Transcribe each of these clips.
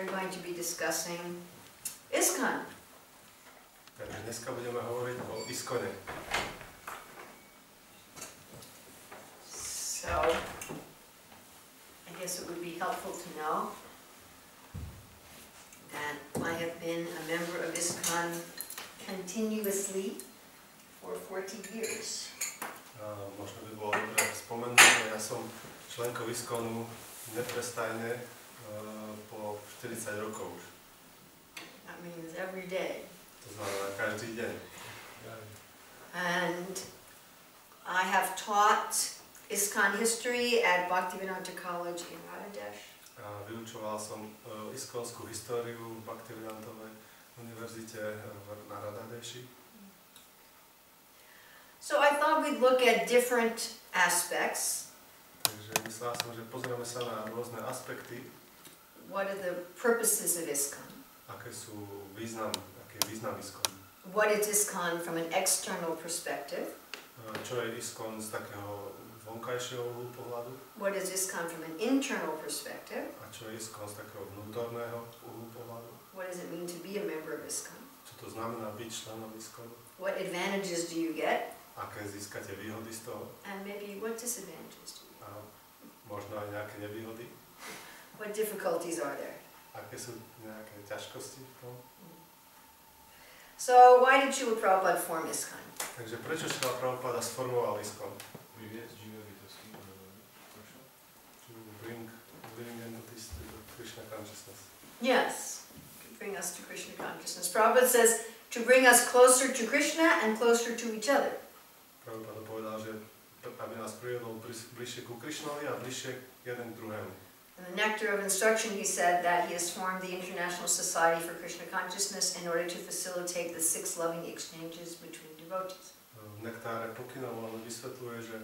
We're going to be discussing ISKCON. Takže dneska budeme hovoriť o ISKCONe. So, I guess it would be helpful to know that I have been a member of ISKCON continuously for 40 years. Možno by bolo dobré spomenúť, že ja som členkou ISKCONu neprestajne po 40 rokov už. That means every day. To znamená každý deň. And I have taught ISKCON history at Bhaktivedanta College in Hare. Vyučoval som iskonskú históriu v Bhaktivedantovej univerzite na Deši. So I thought we'd look at different aspects. Takže myslel som, že pozrieme sa na rôzne aspekty. What are the purposes of ISKCON? Aký je význam ISKCON? What is ISKCON from an external perspective? Čo je ISKCON z takého vonkajšieho uhlu pohľadu? What is ISKCON from an internal perspective? A čo je ISKCON z takého vnútorného uhlu pohľadu? What does it mean to be a member of ISKCON? Čo to znamená byť členom ISKCON? What advantages do you get? Aké získate výhody z toho? And maybe what disadvantages do you get? A možno aj nejaké nevýhody? What difficulties are there? Aké sú nejaké ťažkosti v tom? So why did Srila Prabhupada form ISKCON? Takže prečo Srila Prabhupada sformoval ISKCON? To bring entities to Krishna consciousness. Yes, to bring us to Krishna consciousness. Prabhupada says to bring us closer to Krishna and closer to each other. Prabhupada povedal, že aby nás priviedol bližšie ku Krishnovi a bližšie jeden k druhému. In the Nectar of Instruction, he said that he has formed the International Society for Krishna Consciousness in order to facilitate the 6 loving exchanges between devotees. V Nektáre pokynov on vysvetľuje, že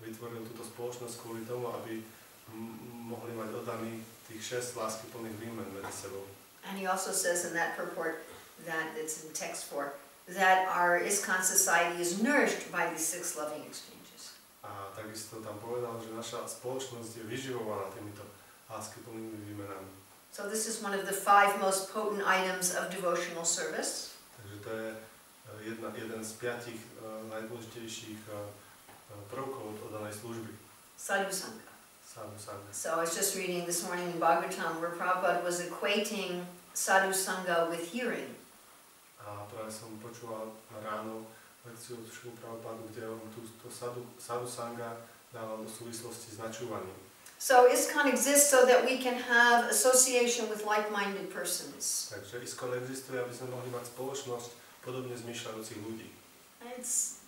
vytvoril túto spoločnosť kvôli tomu, aby mohli mať oddaný tých 6 láskyplných výmen medzi sebou. And he also says in that purport that it's in text 4 that our ISKCON society is nourished by these 6 loving exchanges. A takisto tam povedal, že naša spoločnosť je vyživovaná týmito láskyplnými výmenami. So this is one of the 5 most potent items of devotional service. Takže to je jeden z 5 najdôležitejších prvkov oddanej služby. Sadhu Sangha. Sadhu Sangha. So I was just reading this morning in Bhagavatam where Prabhupada was equating Sadhu Sangha with hearing. A práve som počúval ráno lekciu od Srilu Prabhupádu, kde on túto Sadhu Sangha dával do súvislosti s načúvaním. So ISKCON exists so that we can have association with like-minded persons. Takže ISKCON existuje, aby sme mohli mať spoločnosť podobne zmýšľajúcich ľudí. It's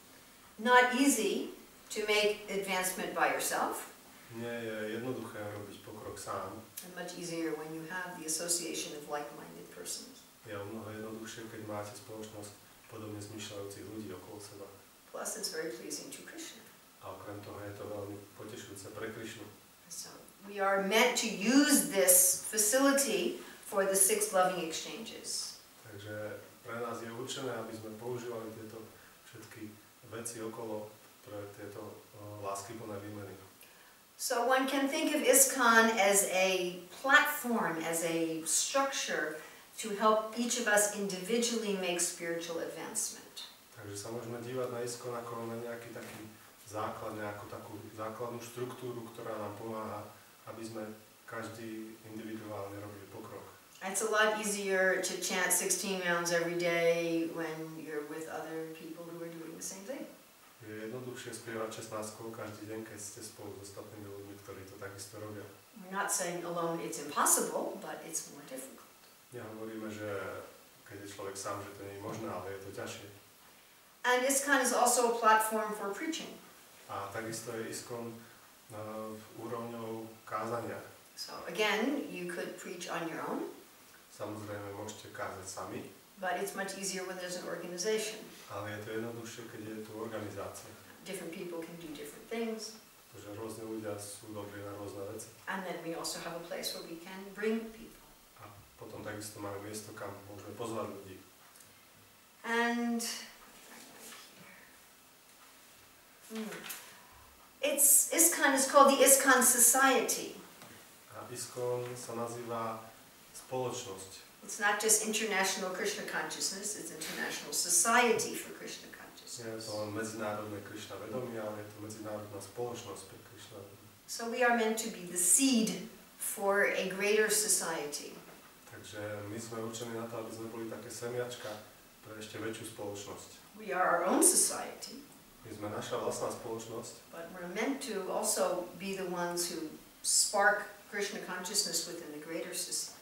not easy to make advancement by yourself. Nie je jednoduché robiť pokrok sám. And much easier when you have the association of like-minded persons. Je o mnoho jednoduchšie, keď máte spoločnosť podobne zmýšľajúcich ľudí okolo seba. Plus it's very pleasing to Krishna. A okrem toho je to veľmi potešujúce pre Krišnu. So we are meant to use this facility for the 6 loving exchanges. Takže pre nás je určené, aby sme používali tieto všetky veci okolo pre tieto láskyplné výmeny. So one can think of ISKCON as a platform, as a structure to help each of us individually make spiritual advancement. Takže sa môžeme dívať na ISKCON ako na nejaký taký základ, nejakú takú základnú štruktúru, ktorá nám pomáha, aby sme každý individuálne robili pokrok. It's a lot easier to chant 16 rounds every day when you're with other people who are doing the same thing. Je jednoduchšie spievať 16 každý deň, keď ste spolu s ostatnými ľuďmi, ktorí to takisto robia. We're not saying alone it's impossible, but it's more difficult. Nehovoríme, že keď je človek sám, že to nie je možné, ale je to ťažšie. And ISKCON is also a platform for preaching. A takisto je ISKCON úrovňou kázania. So again, you could preach on your own. Samozrejme, môžete kázať sami. But it's much easier when there's an organization. Ale je to jednoduchšie, keď je tu organizácia. Different people can do different things. Pretože rôzne ľudia sú dobrí na rôzne veci. And then we also have a place where we can bring people. A potom takisto máme miesto, kam môžeme pozvať ľudí. And ISKCON is called the ISKCON Society. A ISKCON sa nazýva spoločnosť. It's not just international Krishna consciousness, it's international society for Krishna consciousness. Nie je to len medzinárodné Krišna vedomie, ale je to medzinárodná spoločnosť pre Krišna vedomie. So we are meant to be the seed for a greater society. Takže my sme určení na to, aby sme boli také semiačka pre ešte väčšiu spoločnosť. We are our own society. My sme naša vlastná spoločnosť. But we're meant to also be the ones who spark Krishna consciousness within the greater society.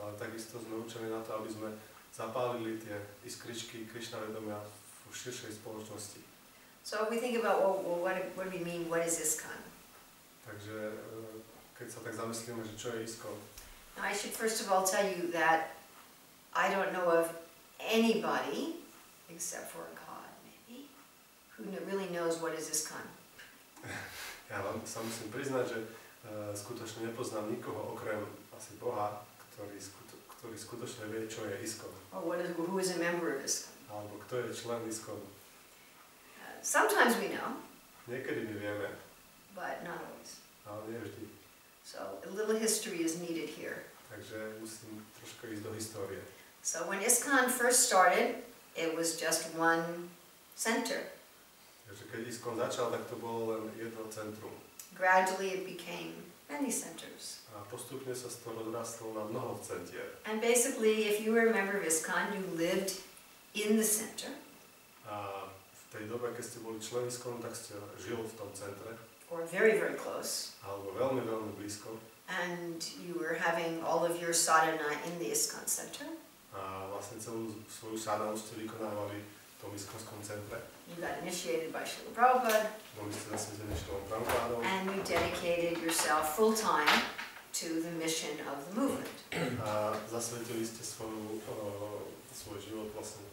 Ale takisto sme učení na to, aby sme zapálili tie iskričky Krišna vedomia v širšej spoločnosti. So if we think about, well, what do we mean, what is ISKCON? Takže keď sa tak zamyslíme, že čo je ISKCON. Now I should first of all tell you that I don't know of anybody, except for God maybe, who really knows what is ISKCON. Ja vám sa musím priznať, že skutočne nepoznám nikoho okrem asi Boha, ktorý skutočne vie, čo je ISKCON. Or who is a member of ISKCON. Alebo kto je člen ISKCON. Sometimes we know. Niekedy my vieme. But not always. Ale nie vždy. So a little history is needed here. Takže musím trošku ísť do histórie. So when ISKCON first started, it was just one center. Takže keď ISKCON začal, tak to bolo len jedno centrum. Gradually it became many centers. A postupne sa z toho rozrastlo na mnoho centier. And basically, if you were a member of ISKCON, you lived in the center. A v tej dobe, keď ste boli člen ISKCON, tak ste žili v tom centre. Or very, very close. Alebo veľmi, veľmi blízko. And you were having all of your sadhana in the ISKCON center. A vlastne celú svoju sadhanu ste vykonávali v tom ISKCONskom centre. You got initiated by Srila Prabhupada. Boli ste zasvetení Šrilom Prabhupádom. And you dedicated yourself full time to the mission of the movement. A zasvetili ste svoj život vlastne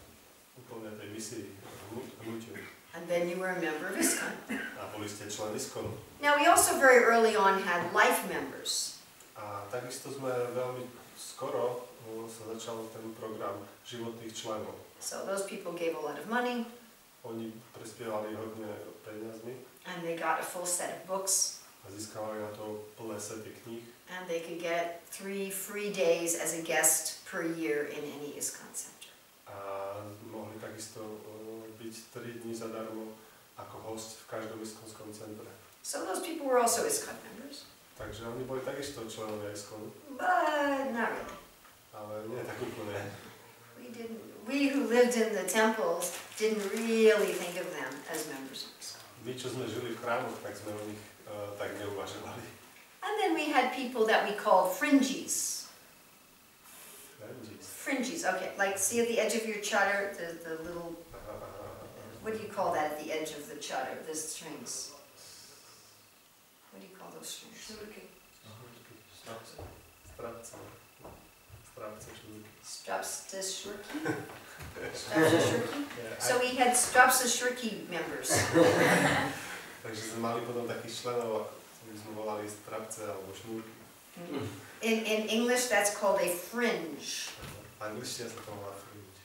úplne tej misii, hnutiu. And then you were a member of ISKCON. A boli ste člen ISKCONu. Now we also very early on had life members. A takisto sme veľmi skoro sa začal ten program životných členov. So those people gave a lot of money. Oni prispievali hodne peniazmi. And they got a full set of books. A získavali na to plné sety kníh. And they could get 3 free days as a guest per year in any ISKCON center. A mohli takisto byť 3 dní zadarmo ako host v každom ISKCONskom centre. So those people were also ISKCON members. Takže oni boli takisto členovia ISKCONu. But not really. Ale nie tak úplne. We who lived in the temples didn't really think of them as members of ISKCON. My, čo sme žili v chrámoch, tak sme o nich tak neuvažovali. And then we had people that we called fringies. Fringies, okay. Like, see at the edge of your chadar, the little, what do you call that at the edge of the chadar, the strings? What do you call those strings? Strapsashurki? Strapsashurki? So we had Strapsashurki members. Takže sme mali potom takých členov, ktorých sme volali strapce alebo šnúrky. In English, that's called a fringe. V angličtine sa to volá fringe.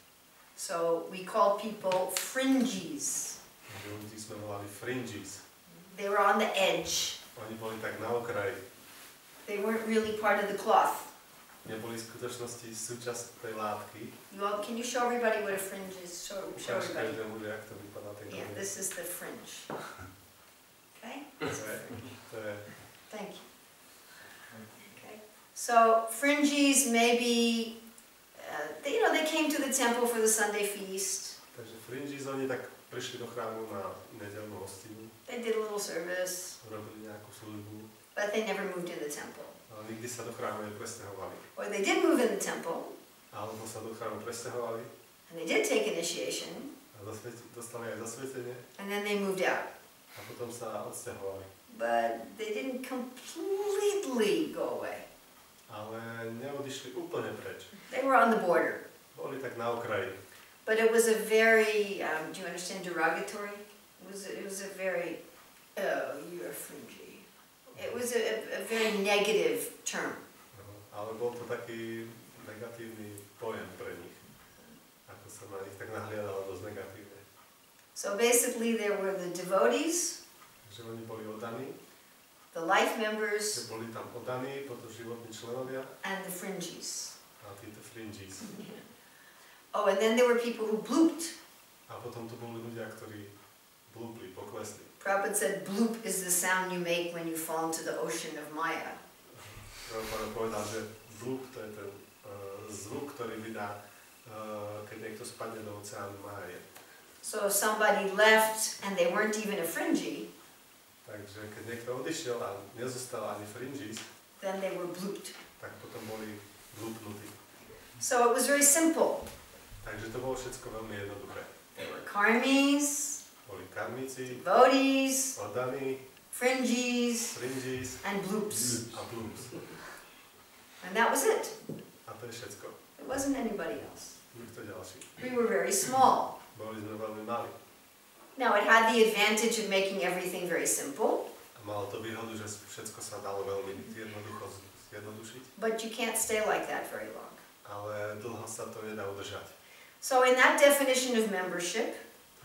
So we called people fringies. Takže ľudí sme volali fringies. They were on the edge. Oni boli tak na okraji. They weren't really part of the cloth. Neboli v skutočnosti súčasť tej látky. Can you show everybody what a fringe is? Show everybody. Každému, jak to vypadá ten Yeah, this is the fringe. Okay? To je. Thank you. Okay. So fringies maybe, they came to the temple for the Sunday feast. Takže fringies, oni tak prišli do chrámu na nedeľnú hostinu. They did a little service. Robili nejakú službu. But they never moved in the temple. Ale nikdy sa do chrámu nepresťahovali. Or they did move in the temple. Alebo sa do chrámu presťahovali. And they did take initiation. A dostali aj zasvetenie. And then they moved out. A potom sa odsťahovali. But they didn't completely go away. Ale neodišli úplne preč. They were on the border. Boli tak na okraji. But it was a very, do you understand derogatory? It was a very, oh, you're fringy. It was a very negative term. Ale bol to taký negatívny pojem pre nich. Ako sa na nich tak nahliadalo dosť negatívne. So basically there were the devotees. Takže oni boli oddaní. The life members. Boli tam oddaní, potom životní členovia. And the fringies. A A títo fringes. Oh, and then there were people who blooped. A potom tu boli ľudia, ktorí blúpli, poklesli. Prabhupada said, bloop is the sound you make when you fall into the ocean of Maya. Prabhupada povedal, že blúp to je ten zvuk, ktorý vydá, keď niekto spadne do oceánu Máje. So if somebody left and they weren't even a fringy, takže keď niekto odišiel a nezostal ani fringes, then they were blooped. tak potom boli blúpnutí. So it was very simple. Takže to bolo všetko veľmi jednoduché. There were karmis, Boli karmici, devotees, oddaní, fringies, fringes and bloops. a bloops. And that was it. A to je všetko. It wasn't anybody else. Nikto ďalší. We were very small. Boli sme veľmi mali. Now it had the advantage of making everything very simple, A malo to výhodu, že všetko sa dalo veľmi jednoducho zjednodušiť, but you can't stay like that very long. ale dlho sa to nedá udržať. So in that definition of membership,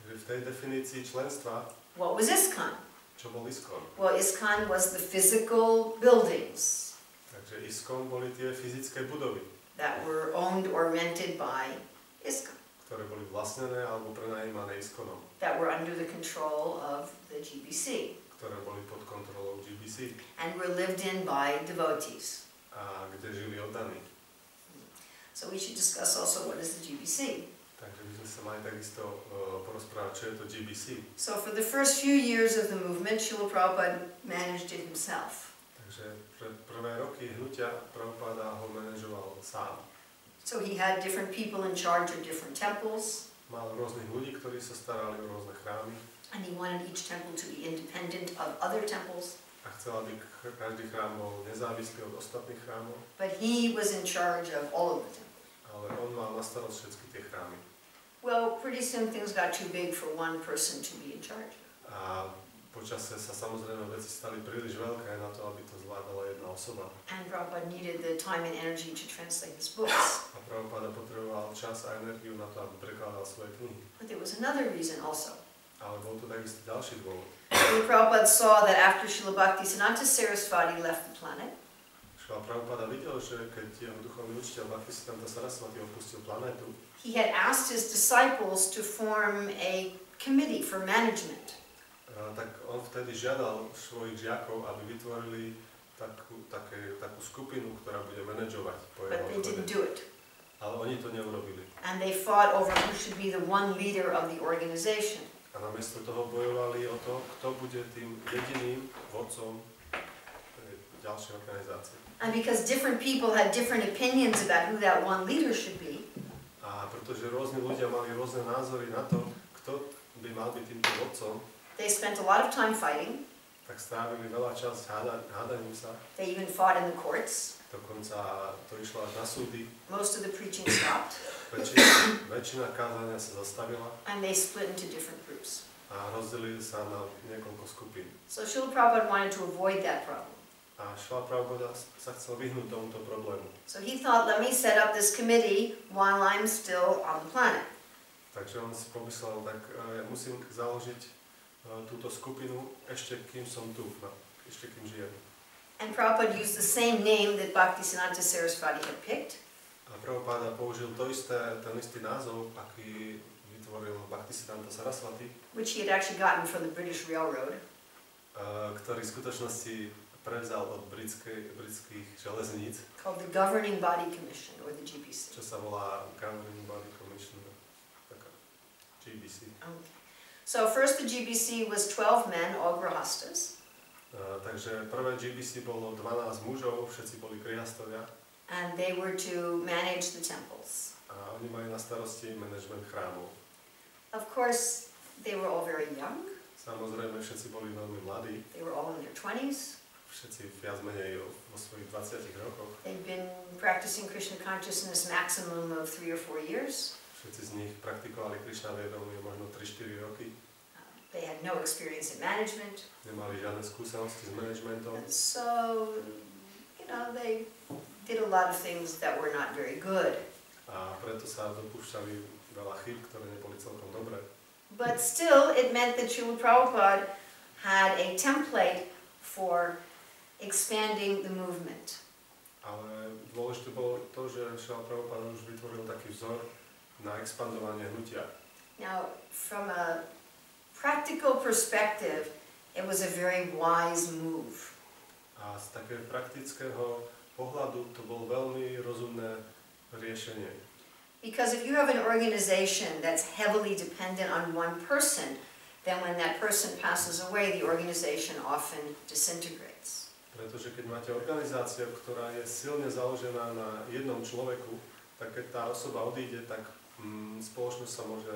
Takže v tej definícii členstva, what was ISKCON? čo bol ISKCON? Well, ISKCON was the physical buildings Takže ISKCON boli tie fyzické budovy, that were owned or rented by ISKCON, ktoré boli vlastnené alebo prenajímané ISKCONom, that were under the control of the GBC, ktoré boli pod kontrolou GBC and were lived in by devotees. a kde žili oddaní. So we should discuss also what is the GBC. Takže by sme sa mali takisto porozprávať, čo je to GBC. So for the first few years of the movement, Srila Prabhupada managed it himself. Takže pre prvé roky hnutia Prabhupada ho manažoval sám. So he had different people in charge of different temples, Mal rôznych ľudí, ktorí sa starali o rôzne chrámy and he wanted each temple to be independent of other temples. a chcel, aby každý chrám bol nezávislý od ostatných chrámov, But he was in charge of all of the temples. ale on mal na starosť všetky tie chrámy. Well, pretty soon things got too big for one person to be in charge. A počasie sa samozrejme veci stali príliš veľké na to, aby to zvládala jedna osoba. And Prabhupada needed the time and energy to translate his books. A Prabhupada potreboval čas a energiu na to, aby prekladal svoje knihy. But there was another reason also. Ale bol tu takisto ďalší dôvod. Srila Prabhupada saw that after Srila Bhaktisiddhanta Sarasvati left the planet, Šrila Prabhupada videl, že keď jeho duchovný učiteľ Bhaktisiddhanta Sarasvati opustil planétu, he had asked his disciples to form a committee for management. tak on vtedy žiadal svojich žiakov, aby vytvorili takú skupinu, ktorá bude manažovať po jeho But they didn't odchode. do it. Ale oni to neurobili. And they fought over who should be the one leader of the organization. A namiesto toho bojovali o to, kto bude tým jediným vodcom ďalšej organizácie. And because different people had different opinions about who that one leader should be, A pretože rôzni ľudia mali rôzne názory na to, kto by mal byť týmto vodcom, they spent a lot of time fighting. tak strávili veľa čas hádaním sa. They even fought in the courts. Dokonca to išlo až na súdy. Most of the preaching stopped. Väčšina kázania sa zastavila And they split into different groups. a rozdelili sa na niekoľko skupín. So Srila Prabhupada wanted to avoid that problem. A Šrila Prabhupada sa chcel vyhnúť tomuto problému. So he thought, let me set up this committee while I'm still on the planet. Takže on si pomyslel, tak ja musím založiť túto skupinu ešte kým som tu, ešte kým žijem. And Prabhupada used the same name that Bhaktisiddhanta Sarasvati had picked. A Prabhupada použil ten istý názov, aký vytvoril Bhaktisiddhanta Sarasvati, Which he had actually gotten from the British Railroad. Ktorý v skutočnosti prevzal od britských železníc, Called the Governing Body Commission, or the GBC. čo sa volá Governing Body Commission, taká GBC. Okay. So first the GBC was 12 men, all grahastas. Takže prvé GBC bolo 12 mužov, všetci boli grihastovia. And they were to manage the temples. A oni mali na starosti manažment chrámov. Of course, they were all very young. Samozrejme, všetci boli veľmi mladí. They were all in their 20s. Všetci viac menej vo svojich 20 rokoch. They'd been practicing Krishna consciousness maximum of 3 or 4 years. Všetci z nich praktikovali Krišna vedomie možno 3-4 roky. They had no experience in management. Nemali žiadne skúsenosti s manažmentom. And so, they did a lot of things that were not very good. A preto sa dopúšťali veľa chýb, ktoré neboli celkom dobré. But still, it meant that Srila Prabhupada had a template for expanding the movement. Ale dôležité bolo to, že Šrila Prabhupada už vytvoril taký vzor na expandovanie hnutia. Now, from a practical perspective, it was a very wise move. A z takého praktického pohľadu to bol veľmi rozumné riešenie. Because if you have an organization that's heavily dependent on one person, then when that person passes away, the organization often disintegrates. Pretože keď máte organizáciu, ktorá je silne založená na jednom človeku, tak keď tá osoba odíde, tak spoločnosť sa môže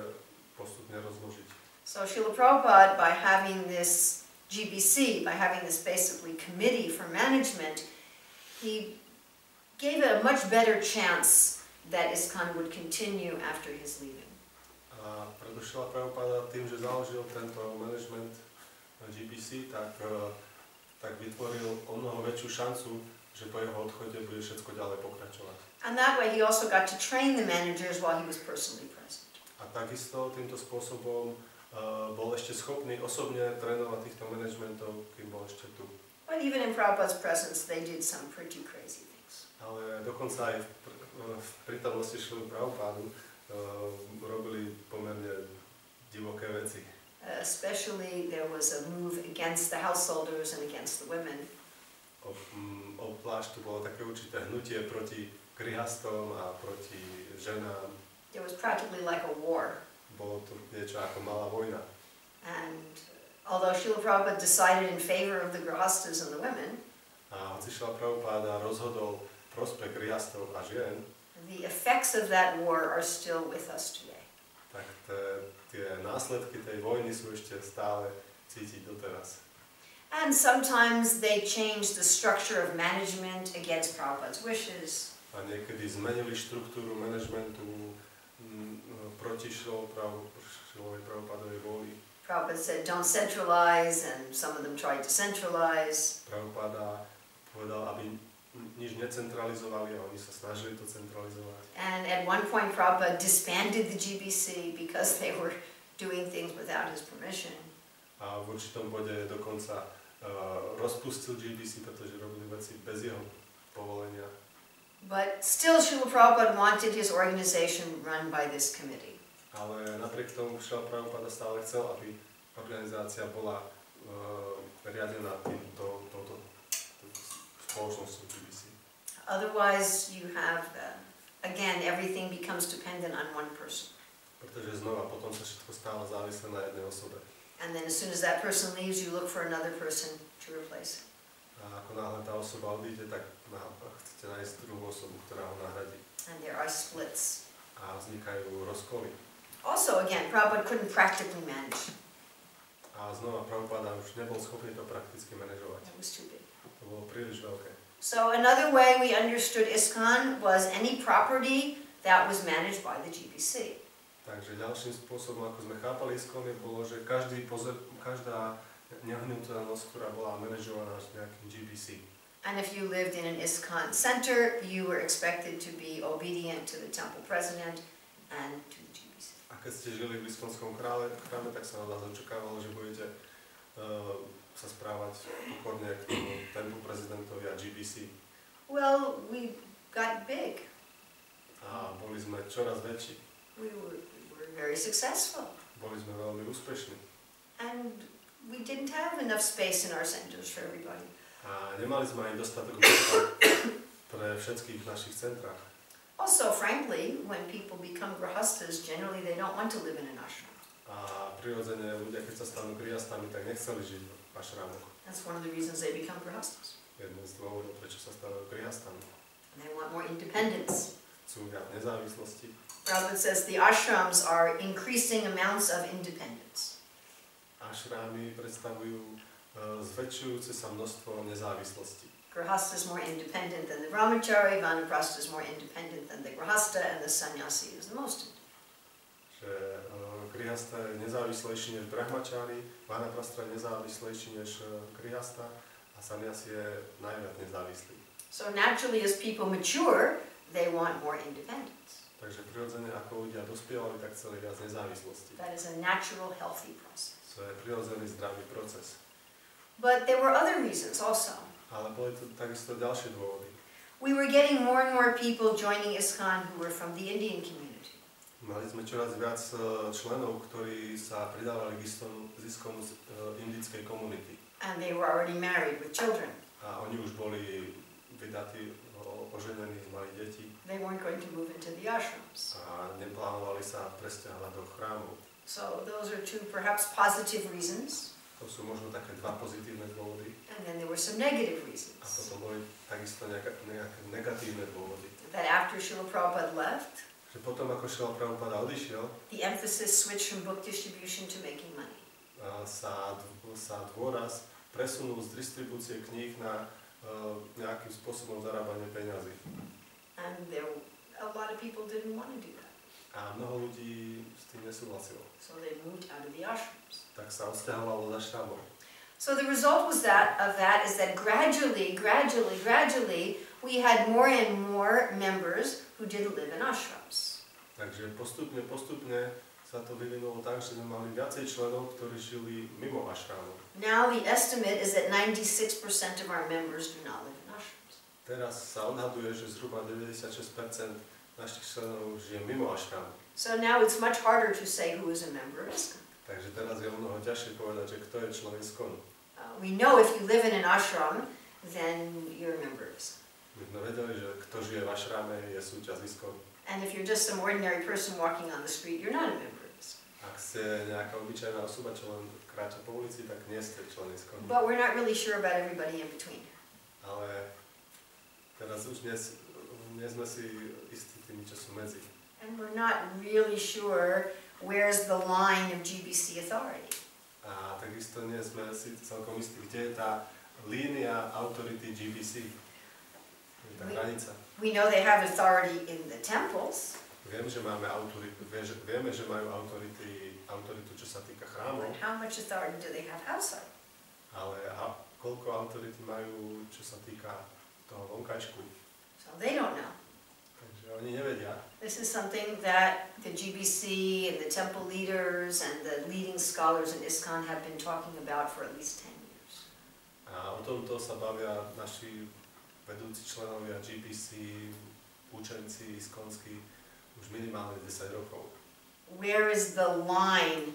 postupne rozložiť. So Srila Prabhupada, by having this GBC, by having this basically committee for management, he gave it a much better chance that ISKCON would continue after his leaving. A preto Srila Prabhupada tým, že založil tento management GBC, tak vytvoril o mnoho väčšiu šancu, že po jeho odchode bude všetko ďalej pokračovať. And that way he also got to train the managers while he was personally present. A takisto týmto spôsobom bol ešte schopný osobne trénovať týchto managementov, kým bol ešte tu. But even in Prabhupada's presence, they did some pretty crazy things. Ale dokonca aj v prítomnosti Šrilu Prabhupádu robili pomerne divoké veci. Especially there was a move against the householders and against the women. Obzvlášť tu bolo také určité hnutie proti grihastom a proti ženám. It was practically like a war. Bolo to niečo ako malá vojna. And although Srila Prabhupada decided in favor of the grihastas and the women, a hoci Srila Prabhupada rozhodol prospech grihastov a žien, the effects of that war are still with us today. Tak tie následky tej vojny sú ešte stále cítiť doteraz. And sometimes they changed the structure of management against Prabhupada's wishes. A niekedy zmenili štruktúru manažmentu proti Šrilovi Prabhupádovej vôli. Prabhupada said, don't centralize, and some of them tried to centralize. Prabhupada povedal, aby nič necentralizovali, a oni sa snažili to centralizovať. And at one point Prabhupada disbanded the GBC because they were doing things without his permission. A v určitom bode dokonca rozpustil GBC, pretože robili veci bez jeho povolenia. But still Srila Prabhupada wanted his organization run by this committee. Ale napriek tomu Srila Prabhupada stále chcel, aby organizácia bola riadená touto spoločnosťou GBC. Otherwise you have, again, everything becomes dependent on one person. Pretože znova potom sa všetko stále závislé na jednej osobe. And then as soon as that person leaves, you look for another person to replace him. A ako náhle tá osoba odíde, tak chcete nájsť druhú osobu, ktorá ho nahradí. And there are splits. A vznikajú rozkoly. Also, again, Prabhupada couldn't practically manage. A znova Prabhupada už nebol schopný to prakticky manažovať. It was too big. To bolo príliš veľké. So another way we understood ISKCON was any property that was managed by the GBC. Takže ďalším spôsobom, ako sme chápali ISKCON, bolo, že každá nehnuteľnosť, ktorá bola manažovaná s nejakým GBC. And if you lived in an ISKCON center, you were expected to be obedient to the temple president and to the GBC. A keď ste žili v ISKCONskom chráme, tak sa od vás očakávalo, že budete sa správať pokorne k tomu temple prezidentovi a GBC. Well, we got big. A boli sme čoraz väčší. We were very successful. Boli sme veľmi úspešní. And we didn't have enough space in our centers for everybody. A nemali sme ani dostatok miesta pre všetkých v našich centrách. Also, frankly, when people become grihastas, generally they don't want to live in an ashram. A prirodzene ľudia, keď sa stanú grihastami, tak nechceli žiť v ashramoch. That's one of the reasons they become grihastas. Jeden z dôvodov, prečo sa stávajú grihastami. And they want more independence. Chcú viac nezávislosti. Prabhupada says the ashrams are increasing amounts of independence. Ashramy predstavujú zväčšujúce sa množstvo nezávislosti. Grihasta is more independent than the brahmachari, vanaprastha is more independent than the grihasta, and the sannyasi is the most independent. Že grihasta je nezávislejší než brahmachari, vanaprastha je nezávislejší než grihasta a sannyasi je najviac nezávislý. So naturally, as people mature, they want more independence. Takže prirodzene, ako ľudia dospievali, tak chceli viac nezávislosti. That is a natural, healthy process. To je prirodzený, zdravý proces. But there were other reasons also. Ale boli tu takisto ďalšie dôvody. we were getting more and more people joining ISKCON who were from the Indian community. Mali sme čoraz viac členov, ktorí sa pridávali k ISKCON z indickej komunity. And they were already married with children. A oni už boli vydatí, oženení, mali deti. They weren't going to move into the ashrams. A neplánovali sa presťahovať do chrámu. So those are two perhaps positive reasons. To sú možno také dva pozitívne dôvody. And then there were some negative reasons. A potom boli takisto nejaké negatívne dôvody. That after Srila Prabhupada left, Že potom, ako Srila Prabhupada odišiel, the emphasis switched from book distribution to making money. sa dôraz presunul z distribúcie kníh na nejakým spôsobom zarábanie peňazí. And a lot of people didn't want to do that. A mnoho ľudí s tým nesúhlasilo. So they moved out of the ashrams. Tak sa odsťahovalo za štábom. So the result was that gradually, we had more and more members who didn't live in ashrams. Takže postupne sa to vyvinulo tak, že sme mali viacej členov, ktorí žili mimo ašrámov. Now the estimate is that 96% of our members do not live in ashrams. Teraz sa odhaduje, že zhruba 96% našich členov žije mimo ašrámu. So now it's much harder to say who is a member of ISKCON. Takže teraz je o mnoho ťažšie povedať, že kto je člen ISKCON. We know if you live in an ashram, then you're a member of ISKCON. My sme vedeli, že kto žije v ašráme, je súčasť ISKCON. And if you're just some ordinary person walking on the street, you're not a member of ISKCON. Ak ste nejaká obyčajná osoba, čo len kráča po ulici, tak nie ste člen ISKCON. But we're not really sure about everybody in between. Ale teraz už nie sme si istí tými, čo sú medzi. And we're not really sure where's the line of GBC authority. A takisto nie sme si celkom istí, kde je tá línia autority GBC. Tá hranica. We know they have authority in the temples. Vieme, že majú autoritu, čo sa týka chrámov. But how much authority do they have outside? Ale koľko autority majú, čo sa týka toho vonkajšku? So they don't know. Takže oni nevedia. This is something that the GBC and the temple leaders and the leading scholars in ISKCON have been talking about for at least 10 years. A o tomto sa bavia naši vedúci členovia GBC, učenci iskonskí už minimálne 10 rokov. Where is the line?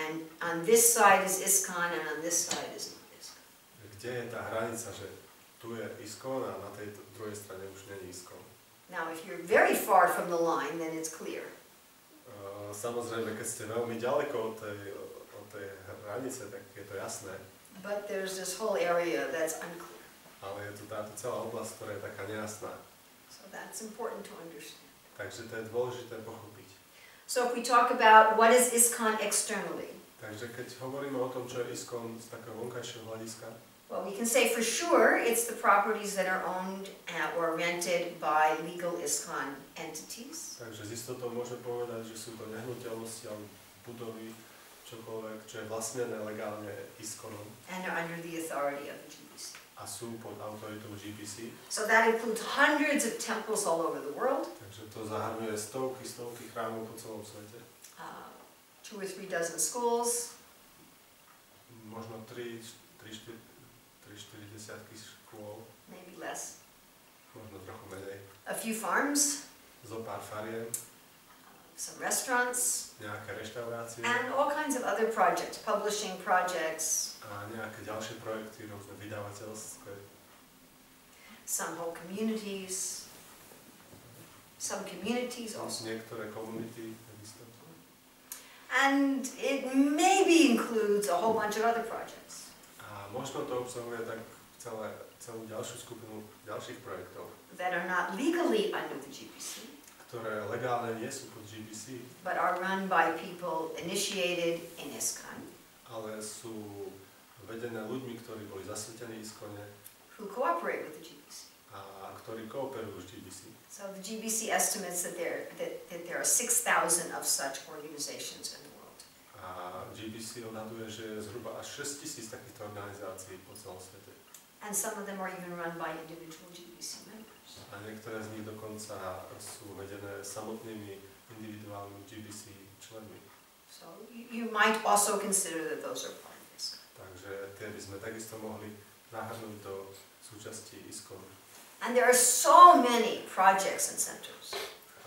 And on this side is ISKCON and on this side is not ISKCON. Kde je tá hranica, že tu je ISKCON a na tej druhej strane už nie je ISKCON? Now, if you're very far from the line, then it's clear. Samozrejme, keď ste veľmi ďaleko od tej hranice, tak je to jasné. But there's this whole area that's unclear. Ale je tu táto celá oblasť, ktorá je taká nejasná. So that's important to understand. Takže to je dôležité pochopiť. So if we talk about what is ISKCON externally, Takže keď hovoríme o tom, čo je ISKCON z takého vonkajšieho hľadiska, well, we can say for sure it's the properties that are owned or rented by legal ISKCON entities. takže z istotou môžeme povedať, že sú to nehnuteľnosti alebo budovy, čokoľvek, čo je vlastnené legálne ISKCONom. And are under the authority of the GBC. A sú pod autoritou GBC. So that includes hundreds of temples all over the world. Takže to zahrňuje stovky chrámov po celom svete. 2 or 3 dozen schools. Možno 3-4 desiatky škôl. Maybe less. Možno trochu menej. A few farms. Zo pár fariem. Some restaurants. Nejaké reštaurácie. And all kinds of other projects, publishing projects. A nejaké ďalšie projekty, rôzne vydavateľské. Some whole communities. Some communities also. Niektoré komunity. And it maybe includes a whole bunch of other projects. A možno to obsahuje tak celú ďalšiu skupinu ďalších projektov. That are not legally under the GBC. Ktoré legálne nie sú pod GBC. But are run by people initiated in ISKCON. Ale sú vedené ľuďmi, ktorí boli zasvetení ISKCONe. Who cooperate with the GBC. A ktorí kooperujú s GBC. So the GBC estimates that there are 6,000 of such organizations in the world. A GBC odhaduje, že je zhruba až 6,000 takýchto organizácií po celom svete. And some of them are even run by individual GBC members. A niektoré z nich dokonca sú vedené samotnými individuálnymi GBC členmi. So you might also consider that those are part of ISKCON. Takže tie by sme takisto mohli zahrnúť do súčasti ISKCON. And there are so many projects and centers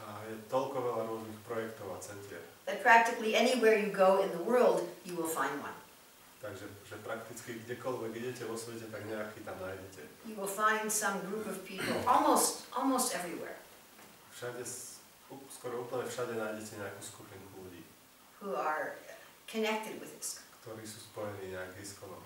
A je toľko veľa rôznych projektov a centier. that practically anywhere you go in the world, you will find one. Takže že prakticky kdekoľvek idete vo svete, tak nejaký tam nájdete. You will find some group of people almost everywhere Všade, skoro úplne všade nájdete nejakú skupinku ľudí, who are connected with ISKCON. ktorí sú spojení nejak ISKCONom.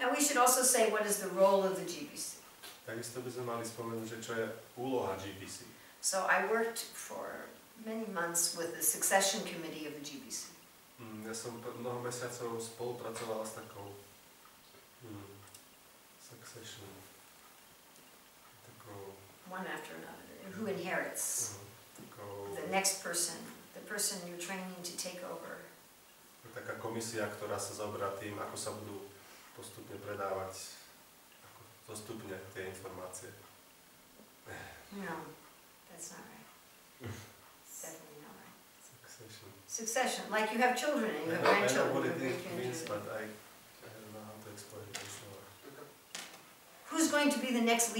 Now we should also say what is the role of the GBC. Takisto by sme mali spomenúť, že čo je úloha GBC. So I worked for many months with the succession committee of the GBC. Ja som mnoho mesiacov spolupracovala s takou succession, takou One after another, who inherits takou, the next person, the person you're training to take over. taká komisia, ktorá sa zaoberá tým, ako sa budú postupne predávať ako postupne tie informácie. No, that's not right. Definitely not right. Succession. Succession, like you have children and you have I know grandchildren. what you it have means, great-grandchildren. but I don't know how to explain it. Who's going to be the next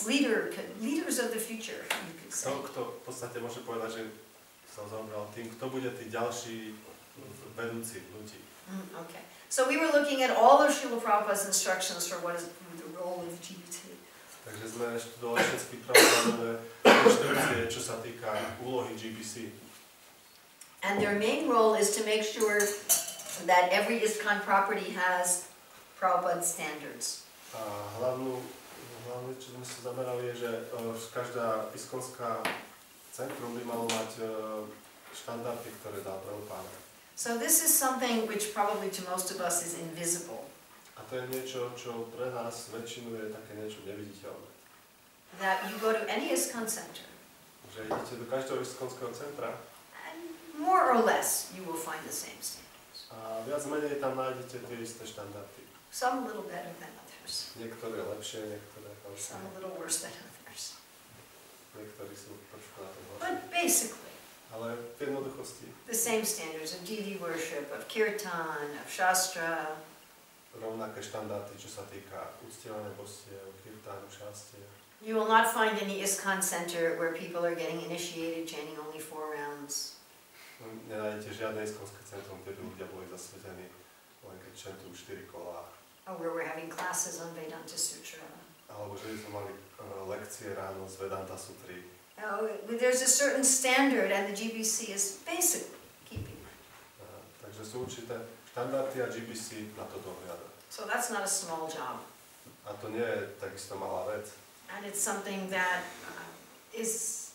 leader, leaders of the future, you could say. Kto v podstate môže povedať, že sa zaoberal tým, kto bude tí ďalší vedúci ľudí. Okay. So we were looking at all of Srila Prabhupada's instructions for what is the role of GBT. Takže sme študovali všetky pravdové inštrukcie, čo sa týka úlohy GBC. And their main role is to make sure that every ISKCON property has Prabhupada standards. A hlavne, čo sme sa zamerali, je, že každá iskonská centrum by malo mať štandardy, ktoré dá Prabhupada. So this is something which probably to most of us is invisible. A to je niečo, čo pre nás väčšinu je také niečo neviditeľné. That you go to any ISKCON center, Že idete do každého iskonského centra and more or less you will find the same standards. a viac menej tam nájdete tie isté štandardy. Some a little better than others. Niektoré lepšie, niektoré horšie. Some a little worse than others. Niektorí sú trošku na to horšie. But basically, Ale v jednoduchosti the same standards of deity worship, of kirtan, of shastra, rovnaké štandardy, čo sa týka uctievania božstiev, kirtánu, šástie. You will not find any ISKCON center where people are getting initiated chanting only 4 rounds. Nenájdete žiadne iskonské centrum, kde by ľudia boli zasvetení, len keď čentujú 4 kolá. Or where we're having classes on Vedanta Sutra. Alebo že by sme mali lekcie ráno z Vedanta Sutry. There's a certain standard and the GBC is basically keeping it. Takže sú určité štandardy a GBC na to dohľada. So that's not a small job. A to nie je takisto malá vec. And it's something that is,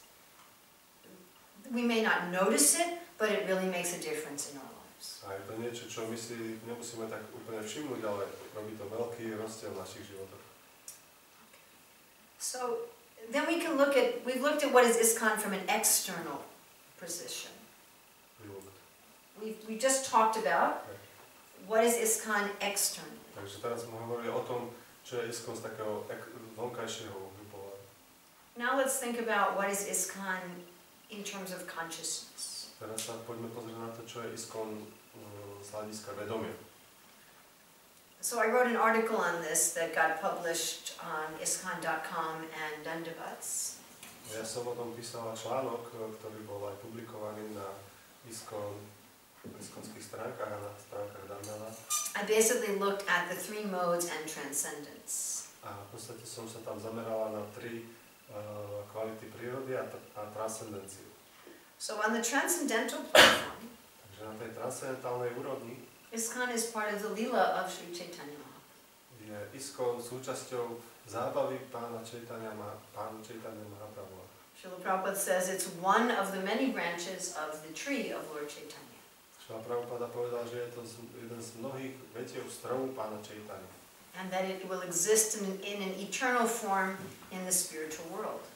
we may not notice it, but it really makes a difference in our lives. A je to niečo, čo my si nemusíme tak úplne všimnúť, ale robí to veľký rozdiel v našich životoch. So then we can look at, we've looked at what is ISKCON from an external position. We just talked about what is ISKCON externally. Takže teraz sme hovorili o tom, čo je ISKCON z takého vonkajšieho uhlu pohľadu. Now let's think about what is ISKCON in terms of consciousness. Teraz sa poďme pozrieť na to, čo je ISKCON z hľadiska vedomia. So I wrote an article on this that got published on ISKCON.com and Dandavats. Ja som o tom písal článok, ktorý bol aj publikovaný na iskonských stránkach a na stránkach Dandavats. I basically looked at the 3 modes and transcendence. A v podstate som sa tam zamerala na 3 kvality prírody a transcendenciu. So on the transcendental platform, Takže na tej transcendentálnej úrovni ISKCON is part of the Lila of Sri Chaitanya Mahaprabhu. je ISKCON súčasťou zábavy pána Chaitanya Mahaprabhu. Srila Prabhupada says it's one of the many branches of the tree of Lord Chaitanya. Srila Prabhupada povedal, že je to jeden z mnohých vetiev stromu pána Chaitanya. And that it will exist in an eternal form in the spiritual world.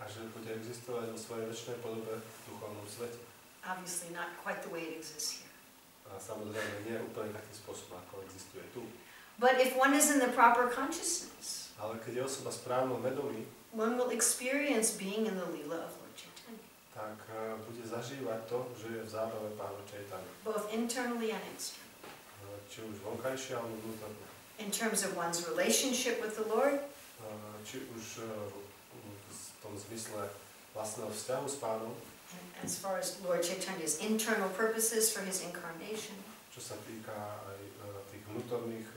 A že bude existovať vo svojej večnej podobe v duchovnom svete. Obviously not quite the way it exists here. A samozrejme nie úplne takým spôsobom, ako existuje tu. But if one is in the proper consciousness, Ale keď je osoba správnom vedomí, one will experience being in the Lila of Lord Chaitanya. tak bude zažívať to, že je v zábave pána Chaitanya. Both internally and externally. Či už vonkajšie, alebo vnútorne. In terms of one's relationship with the Lord, Či už tom zmysle vlastného vzťahu s Pánom. As far as Lord Chaitanya's internal purposes for his incarnation. Čo sa týka aj tých vnútorných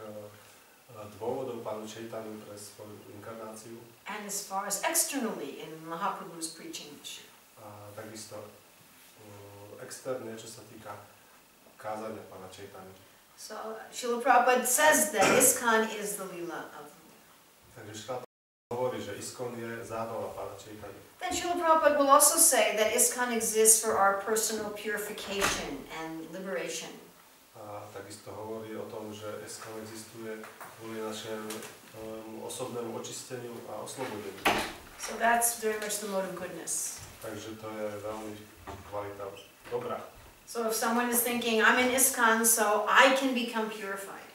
dôvodov Pánu Chaitanyu pre svoju inkarnáciu. And as far as externally in Mahaprabhu's preaching mission. A takisto externe, čo sa týka kázania Pána Chaitanyu. So Srila Prabhupada says that ISKCON is the Leela of the Lord. Takže Srila Prabhupada hovorí, že ISKCON je zábava Pána Chaitanyu. Then Srila Prabhupada will also say that ISKCON exists for our personal purification and liberation. A takisto hovorí o tom, že ISKCON existuje kvôli našemu osobnému očisteniu a oslobodeniu. So that's very much the mode of goodness. Takže to je veľmi kvalita dobrá. So if someone is thinking, I'm in ISKCON so I can become purified.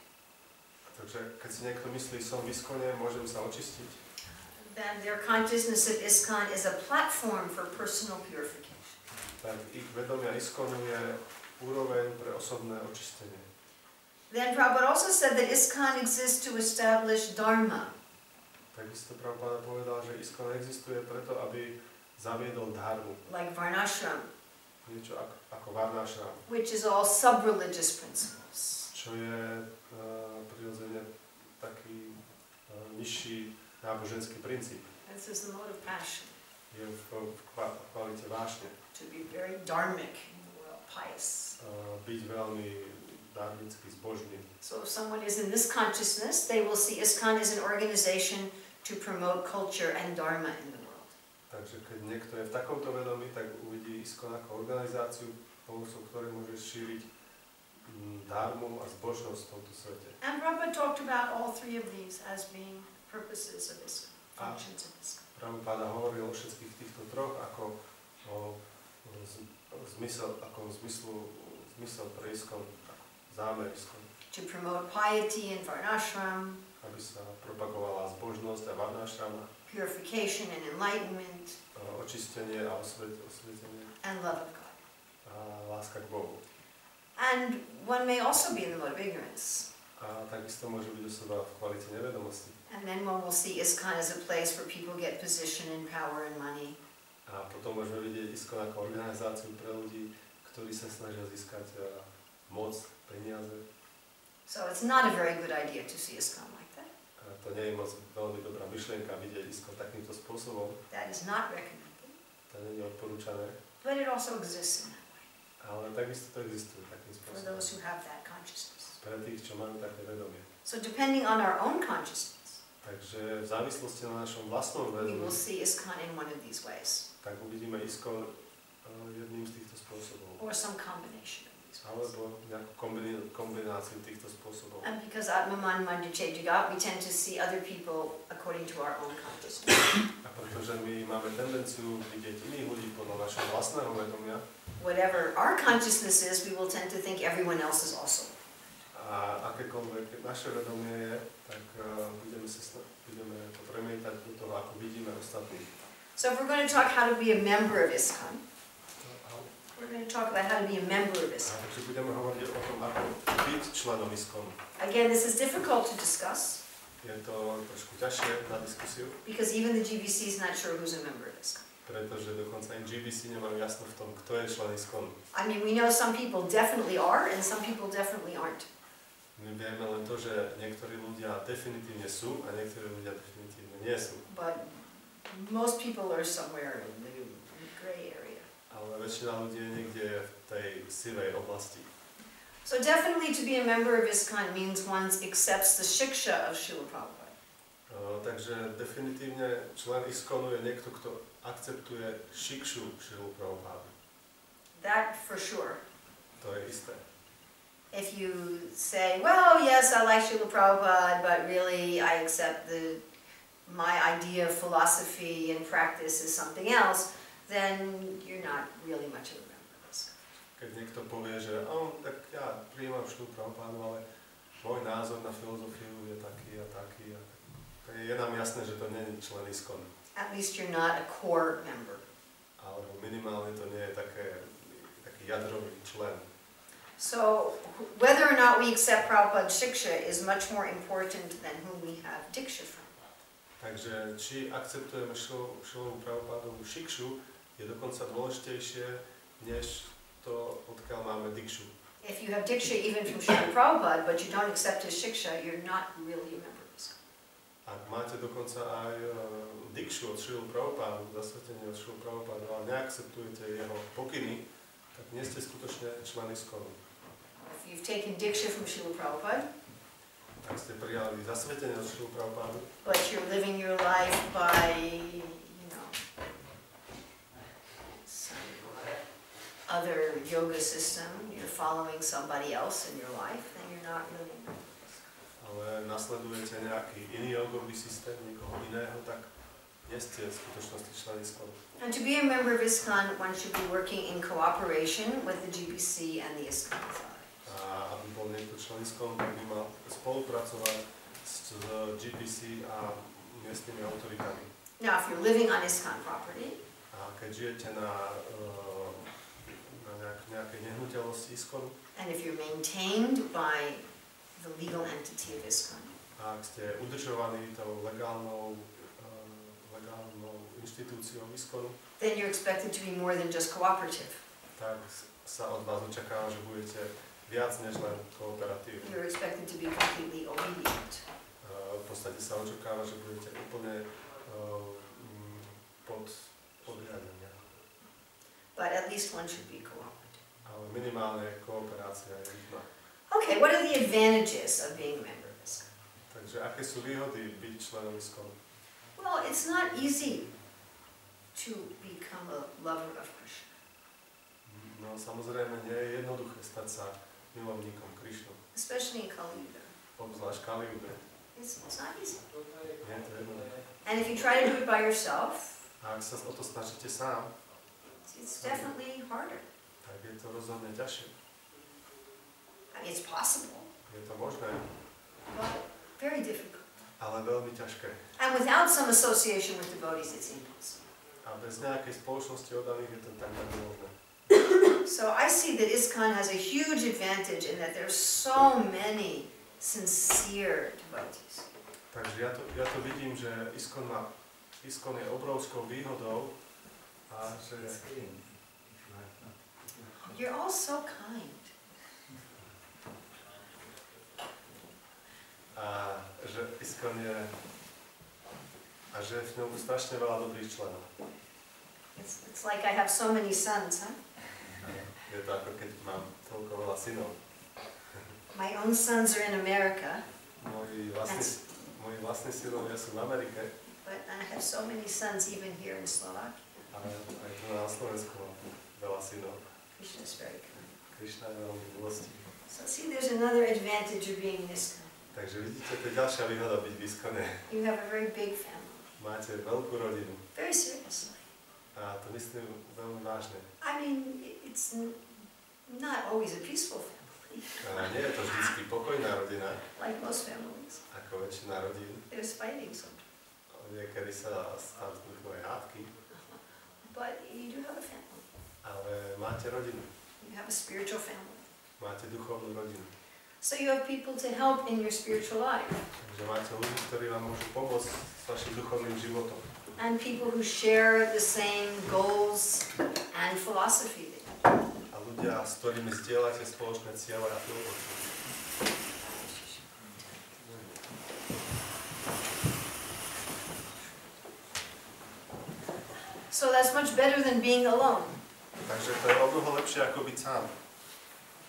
Takže keď si niekto myslí, som v ISKCONe, môžem sa očistiť. Then their consciousness of ISKCON is a platform for personal purification. Tak ich vedomia ISKCONu je úroveň pre osobné očistenie. Then Prabhupada also said that ISKCON exists to establish Dharma. Takisto Prabhupada povedal, že ISKCON existuje preto, aby zaviedol dharmu. Like Varnashram. Niečo ako Varnashram. Which is all sub-religious principles. Čo je prirodzene taký nižší náboženský princíp. This is the mode of passion. Je v kvalite vášne. To be very dharmic in the world, pious. Byť veľmi dharmicky zbožný. So if someone is in this consciousness, they will see ISKCON as an organization to promote culture and dharma in the world. Takže keď niekto je v takomto vedomí, tak uvidí ISKCON ako organizáciu, pomocou ktorej môže šíriť dharmu a zbožnosť v tomto svete. And Rama talked about all three of these as being purposes of ISKCON, functions of ISKCON. Prabhupada hovoril o všetkých týchto troch ako o zmysel pre ISKCON, zámer ISKCON. To promote piety in Varnashram, aby sa propagovala zbožnosť a Varnashrama, purification and enlightenment, očistenie a osvietenie, and love of God. A láska k Bohu. And one may also be in the mode of ignorance. A takisto môže byť osoba v kvalite nevedomosti. And then one will see ISKCON as a place where people get position and power and money. A potom môžeme vidieť ISKCON ako organizáciu pre ľudí, ktorí sa snažia získať moc, peniaze. So it's not a very good idea to see ISKCON like that. A to nie je moc veľmi dobrá myšlienka vidieť ISKCON takýmto spôsobom. That is not recommended. To nie je odporúčané. But it also exists in that way. Ale takisto to existuje takým spôsobom. For those who have that consciousness. Pre tých, čo majú také vedomie. So depending on our own consciousness, takže v závislosti na našom vlastnom we vedomí, will see ISKCON in one of these ways. tak uvidíme ISKCON jedným z týchto spôsobov. Or some combination of these ways. Alebo nejakú kombináciu týchto spôsobov. And because Atmaman Mandiche Jagat, we tend to see other people according to our own consciousness. A pretože my máme tendenciu vidieť iných ľudí podľa našho vlastného vedomia, whatever our consciousness is, we will tend to think everyone else is also. a akékoľvek naše vedomie je, tak budeme to premietať do toho, ako vidíme ostatných. So if we're going to talk how to be a member of ISKCON, we're going to talk about how to be a member of ISKCON. Takže budeme hovoriť o tom, ako byť členom ISKCON. Again, this is difficult to discuss. Je to trošku ťažšie na diskusiu. Because even the GBC is not sure who's a member of ISKCON. Pretože dokonca aj GBC nemajú jasno v tom, kto je člen ISKCON. I mean, we know some people definitely are and some people definitely aren't. My vieme len to, že niektorí ľudia definitívne sú a niektorí ľudia definitívne nie sú. But most people are somewhere in the gray area. Ale väčšina ľudí je niekde v tej sivej oblasti. So definitely to be a member of ISKCON means one accepts the shiksha of Srila Prabhupada. Takže definitívne člen ISKCONu je niekto, kto akceptuje šikšu Srilu Prabhupada. That for sure. To je isté. If you say, well, yes, I like Srila Prabhupada, but really I accept my idea of philosophy and practice is something else, then you're not really much of a member of ISKCON. Keď niekto povie, že tak ja prijímam Srilu Prabhupada, ale môj názor na filozofiu je taký a taký. Je nám jasné, že to nie je člen ISKCON. At least you're not a core member. Alebo minimálne to nie je taký jadrový člen. So, whether or not we accept Prabhupada's shiksha is much more important than whom we have diksha from. Takže či akceptujeme Šilovú Prabhupádovú šikšu, je dokonca dôležitejšie, než to, odkiaľ máme dikšu. If you have diksha even from Srila Prabhupada, but you don't accept his shiksha, you're not really a member of ISKCON. Ak máte dokonca aj dikšu od Šilu Prabhupádu, zasvetenie od Šilu Prabhupádu, ale neakceptujete jeho pokyny, tak nie ste skutočne člen ISKCONu. If you've taken diksha from Srila Prabhupada, ak ste prijali zasvetenie od Šilu Prabhupádu, but you're living your life by, you know, some other yoga system, you're following somebody else in your life, then you're not really a member of ISKCON. ale nasledujete nejaký iný jogový systém, niekoho iného, tak nie ste v skutočnosti člen ISKCONu. And to be a member of ISKCON, one should be working in cooperation with the GBC and the ISKCON authority. A aby bol niekto člen ISKCONu, tak by mal spolupracovať s GBC a miestnymi autoritami. Now, if you're living on ISKCON property, A keď žijete na nejakej nehnuteľnosti ISKCONu, and if you're maintained by the legal entity of ISKCON, a ak ste udržovaní tou legálnou inštitúciou ISKCONu, then you're expected to be more than just cooperative. tak sa od vás očakáva, že budete viac než len kooperatívni. You're expected to be completely obedient. V podstate sa očakáva, že budete úplne podriadenia. But at least one should be cooperative. Ale minimálne kooperácia je nutná. Okay, what are the advantages of being a member of ISKCON? Takže aké sú výhody byť členom ISKCONu? Well, it's not easy to become a lover of Krishna. No samozrejme nie je jednoduché stať sa milovníkom Krišnu. Especially in Kali Yuga. Obzvlášť Kali Yuge. It's not easy. Nie je to jednoduché. And if you try to do it by yourself, A ak sa o to snažíte sám, it's definitely harder. tak je to rozhodne ťažšie. I mean, it's possible, Je to možné, but very difficult. ale veľmi ťažké. And without some association with devotees, it's impossible. A bez nejakej spoločnosti oddaných je to takmer nemožné. So I see that ISKCON has a huge advantage in that there's so many sincere devotees. Takže ja to vidím, že ISKCON je obrovskou výhodou a že You're all so kind. a že ISKCON je a že je v ňom strašne veľa dobrých členov. It's like I have so many sons, huh? Je to ako keď mám toľko veľa synov. My own sons are in America, Moji vlastní synovia sú v Amerike, but I have so many sons even here in Slovakia. ale aj tu na Slovensku mám veľa synov. Krishna is very kind. Krišna je veľmi milostivý. So see, there's another advantage of being in ISKCON. Takže vidíte, to je ďalšia výhoda byť v ISKCONe. You have a very big family. Máte veľkú rodinu. Very seriously. A to myslím veľmi vážne. I mean, it's not always a peaceful family. A nie je to vždycky pokojná rodina, Like most families. ako väčšina rodín. There's fighting sometimes. Niekedy sa vzniknú aj hádky, But you do have a family. ale máte rodinu. You have a spiritual family. Máte duchovnú rodinu. So you have people to help in your spiritual life. Takže máte ľudí, ktorí vám môžu pomôcť s vašim duchovným životom. And people who share the same goals and philosophy. A ľudia, s ktorými zdieľate spoločné ciele a filozofiu. So that's much better than being alone. Takže to je o mnoho lepšie ako byť sám.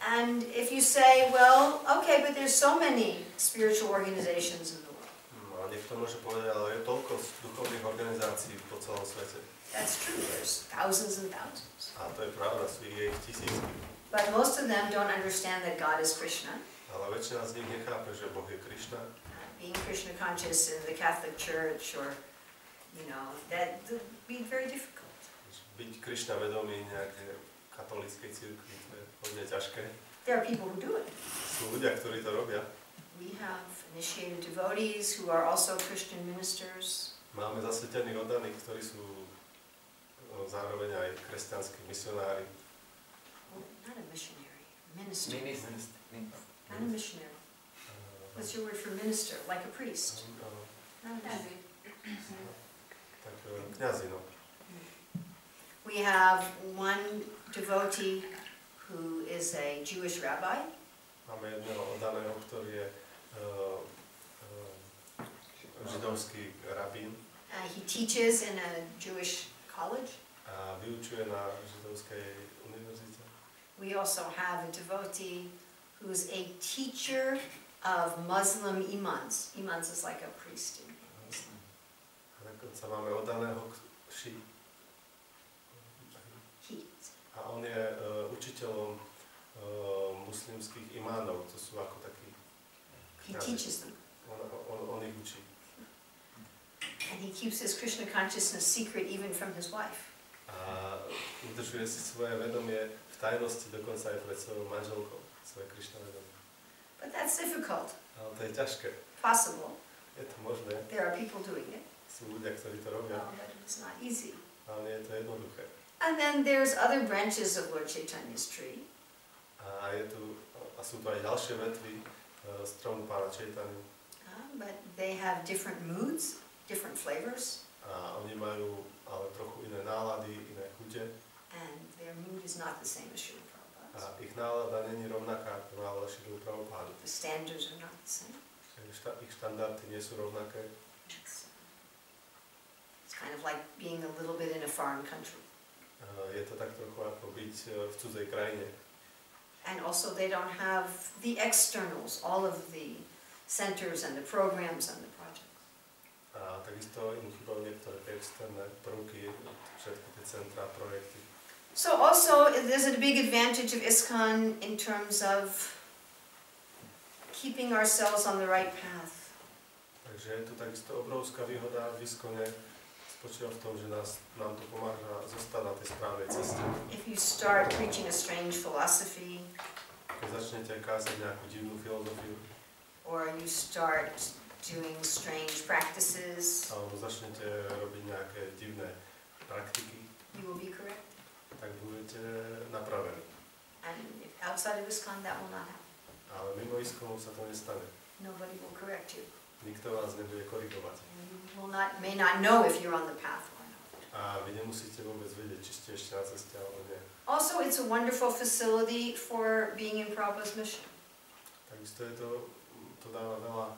And if you say, well, okay, but there's so many spiritual organizations in the world. A niekto môže povedať, ale je toľko duchovných organizácií po celom svete. That's true, there's thousands and thousands. A to je pravda, sú ich tisícky. But most of them don't understand that God is Krishna. Ale väčšina z nich nechápe, že Boh je Krišna. Being Krishna conscious in the Catholic Church or, you know, that would be very difficult. Byť Krišna vedomý nejaké katolíckej cirkvi, to je hodne ťažké. There are people who do it. Sú ľudia, ktorí to robia. We have initiated devotees who are also Christian ministers. Máme zasvetených oddaných, ktorí sú zároveň aj kresťanskí misionári. Not a missionary, minister. Not a missionary. What's your word for minister? Like a priest? Not a missionary. Tak kňazi, no. We have one devotee who is a Jewish rabbi. Máme jedného oddaného, ktorý je židovský rabín. He teaches in a Jewish college. A vyučuje na židovskej univerzite. We also have a devotee who's a teacher of Muslim imams. Imams is like a priest. A dokonca máme oddaného a on je učiteľom muslimských imánov, to sú ako takí He teaches them. On ich učí. And he keeps his Krishna consciousness secret even from his wife. A udržuje si svoje vedomie v tajnosti dokonca aj pred svojou manželkou, svoje Krišna vedomie. But that's difficult. Ale to je ťažké. Possible. Je to možné. There are people doing it. Sú ľudia, ktorí to robia. But it's not easy. Ale nie je to jednoduché. And then there's other branches of Lord Chaitanya's tree. A sú tu aj ďalšie vetvy stromu Pána Chaitanya. But they have different moods, different flavors. A oni majú ale trochu iné nálady, iné chute. And their mood is not the same as Srila Prabhupada's. A ich nálada není rovnaká, ako mala Srilu Prabhupádu. The standards are not the same. Ich štandardy nie sú rovnaké. It's kind of like being a little bit in a foreign country. Je to tak trochu ako byť v cudzej krajine. And also they don't have the externals, all of the centers and the programs and the projects. A takisto im chýbajú niektoré externé prvky, všetky tie centrá, projekty. So also there's a big advantage of ISKCON in terms of keeping ourselves on the right path. Takže je tu takisto obrovská výhoda v ISKCONe, spočíva v tom, že nám to pomáha zostať na tej správnej ceste. If you start preaching a strange philosophy, keď začnete kázať nejakú divnú filozofiu, or you start doing strange practices, alebo začnete robiť nejaké divné praktiky, you will be correct. Tak budete napravení. And if outside of ISKCON, that will not happen. Ale mimo ISKCONu sa to nestane. Nobody will correct you. Nikto vás nebude korigovať. You may not know if you're on the path or not. A vy nemusíte vôbec vedieť, či ste ešte na ceste alebo nie. Also, it's a wonderful facility for being in Prabhupada's mission. Takisto to dáva veľa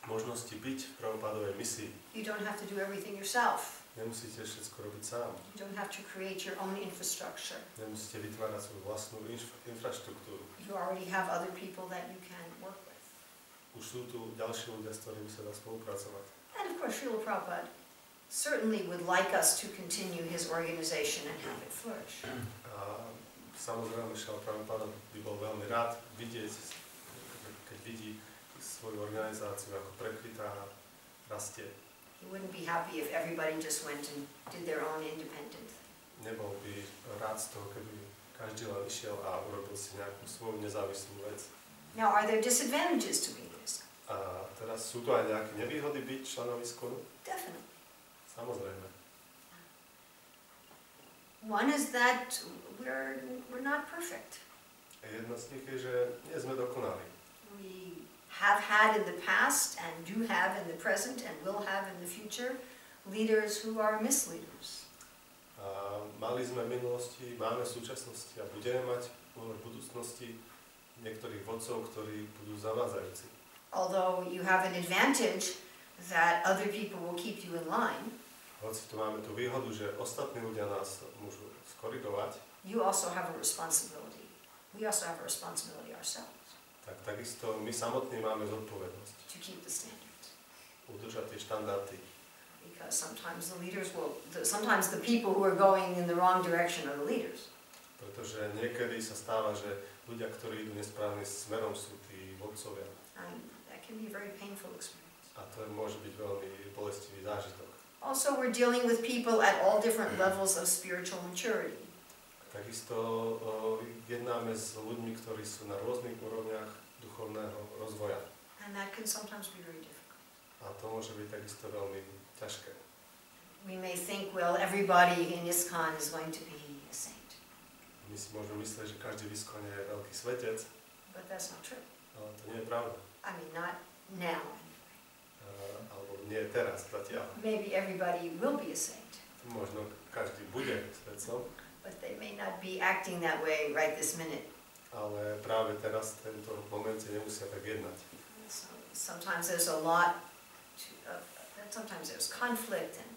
možností byť v Prabhupádovej misii. You don't have to do everything yourself. Nemusíte všetko robiť sám. You don't have to create your own infrastructure. Nemusíte vytvárať svoju vlastnú infraštruktúru. You already have other people that you can work with. Už sú tu ďalší ľudia, s ktorými sa dá spolupracovať. And of course, Srila Prabhupada certainly would like us to continue his organization and have it flourish. A samozrejme, Srila Prabhupada by bol veľmi rád vidieť, keď vidí svoju organizáciu, ako prekvitá a rastie. He wouldn't be happy if everybody just went and did their own independent thing. Nebol by rád z toho, keby každý len išiel a urobil si nejakú svoju nezávislú vec. Now, are there disadvantages to being this? A teraz sú tu aj nejaké nevýhody byť členom ISKCONu? Definitely. Samozrejme. One is that we're not perfect. Jedna z nich je, že nie sme dokonali. We have had in the past and do have in the present and will have in the future leaders who are misleaders. A mali sme v minulosti, máme v súčasnosti a budeme mať v budúcnosti niektorých vodcov, ktorí budú zavádzajúci. Although you have an advantage that other people will keep you in line, Hoci tu máme tú výhodu, že ostatní ľudia nás môžu skorigovať, you also have a responsibility. We also have a responsibility ourselves tak takisto my samotní máme zodpovednosť to keep the standards. udržať tie štandardy. Because sometimes sometimes the people who are going in the wrong direction are the leaders. Pretože niekedy sa stáva, že ľudia, ktorí idú nesprávnym smerom, sú tí vodcovia. And that can be a very painful experience. A to môže byť veľmi bolestivý zážitok. Also, we're dealing with people at all different levels of spiritual maturity. Takisto jednáme s ľuďmi, ktorí sú na rôznych úrovniach duchovného rozvoja. And that can sometimes be very difficult. A to môže byť takisto veľmi ťažké. We may think, well, everybody in ISKCON is going to be a saint. My si môžeme myslieť, že každý v ISKCONe je veľký svetec, But that's not true. ale to nie je pravda. I mean, not now. Alebo nie teraz, zatiaľ. Maybe everybody will be a saint. Možno každý bude svetcom, but they may not be acting that way right this minute. ale práve teraz, v tento momente nemusia tak jednať. So sometimes there's a lot, sometimes there's conflict and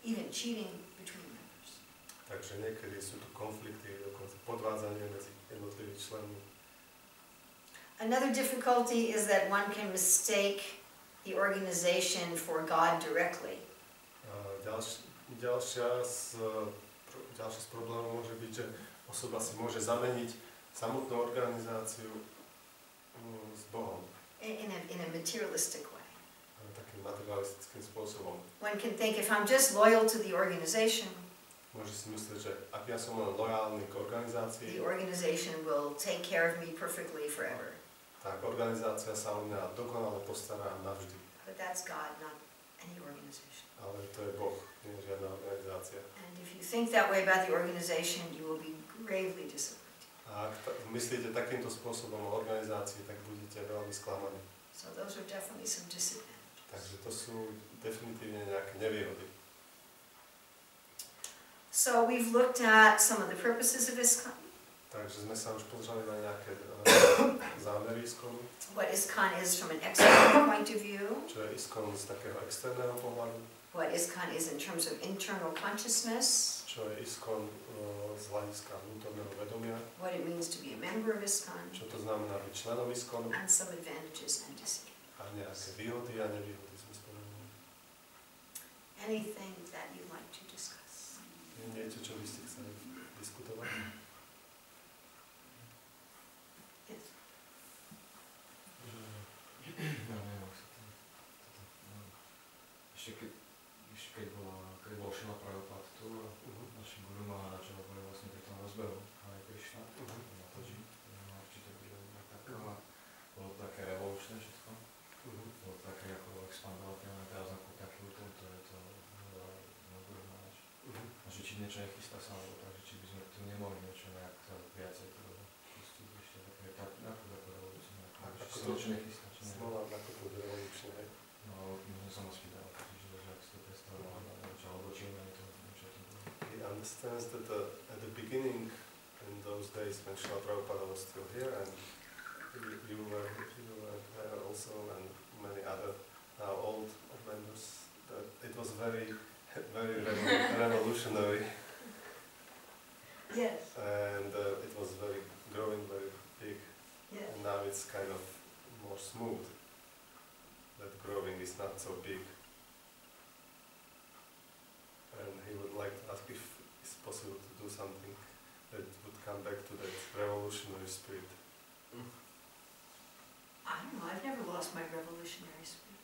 even cheating between members. Takže niekedy sú tu konflikty, dokonca podvádzanie medzi jednotlivými členmi. Another difficulty is that one can mistake the organization for God directly. Ďalšie z problémov môže byť, že osoba si môže zameniť samotnú organizáciu s Bohom. In a materialistic way. Takým materialistickým spôsobom. One can think if I'm just loyal to the organization, môže si myslieť, že ak ja som len lojálny k organizácii, the organization will take care of me perfectly forever. tak organizácia sa o mňa dokonale postará navždy. But that's God, not any organization. Ale to je Boh, nie žiadna organizácia. And if you think that way about the organization, you will be gravely disappointed. A ak myslíte takýmto spôsobom o organizácii, tak budete veľmi sklamaní. So those are definitely some disadvantages. Takže to sú definitívne nejaké nevýhody. So we've looked at some of the purposes of ISKCON. Takže sme sa už pozreli na nejaké zámery ISKCONu. What ISKCON is from an external point of view. Čo je ISKCON z takého externého pohľadu. What ISKCON is in terms of internal consciousness. Čo je ISKCON z hľadiska vnútorného vedomia. What it means to be a member of ISKCON. Čo to znamená byť členom ISKCONu. And some advantages and disadvantages. A nejaké výhody a nevýhody sme spomenuli. Anything that you'd like to discuss? Je niečo, čo by ste chceli diskutovať? Yes. Ešte keď bol Šila Prabhupád tu, naši guru Maharaj boli vlastne pri tom rozbehu Hare Krišna, na to, že určite bolo to také revolučné všetko. Bolo to také ako expandovateľné, teraz ako taký útom, to je to guru Maharaj. A že či niečo nechystá sa, alebo tak, že či by sme tu nemohli niečo nejak viacej to pustiť ešte také, ako revolučné, či sa niečo nechystá, či nie. Znova ako to revolučné, hej? No, možno som vás pýtal, že ak si to predstavoval, alebo či niečo to bolo. He understands that at the beginning, in those days when Srila Prabhupada was still here, and you were there also, and many other now old members, that it was very revolutionary. Yes. And it was growing very big. Yes. And now it's kind of more smooth. That growing is not so big. And he would like to ask if it's possible to do something that would come back to that revolutionary spirit. I don't know, I've never lost my revolutionary spirit.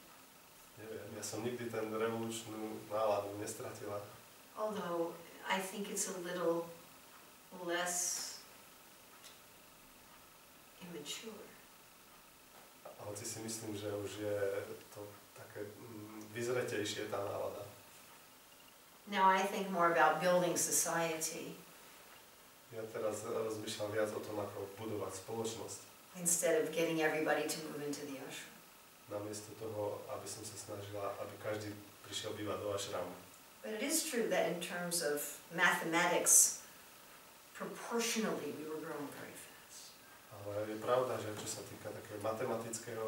Neviem, ja som nikdy ten revolučnú náladu nestratila. Although I think it's a little less immature. Hoci si myslím, že už je to také vyzretejšie tá nálada. Now I think more about building society. Ja teraz rozmýšľam viac o tom, ako budovať spoločnosť. Instead of getting everybody to move into the ashram. Namiesto toho, aby som sa snažila, aby každý prišiel bývať do ashramu. But it is true that in terms of mathematics, proportionally we were growing very fast. Ale je pravda, že čo sa týka takého matematického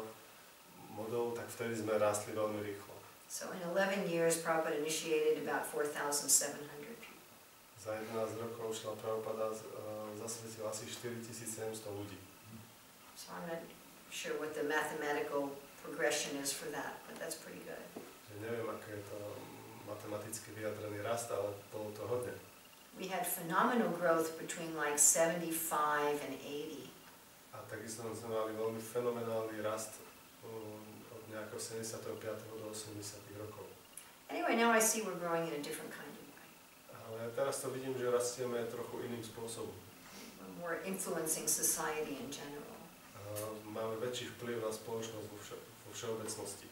modelu, tak vtedy sme rástli veľmi rýchlo. So in 11 years, Prabhupada initiated about 4,700 people. Za 11 rokov Srila Prabhupada zasvetil asi 4,700 ľudí. So I'm not sure what the mathematical progression is for that, but that's pretty good. Že neviem, aké je to matematicky vyjadrený rast, ale bolo to hodne. We had phenomenal growth between like 75 and 80. A takisto sme mali veľmi fenomenálny rast od nejakého 75. do 80. rokov. Anyway, now I see we're growing in a different kind of way. Ale teraz to vidím, že rastieme trochu iným spôsobom. We're more influencing society in general. Máme väčší vplyv na spoločnosť vo všeobecnosti.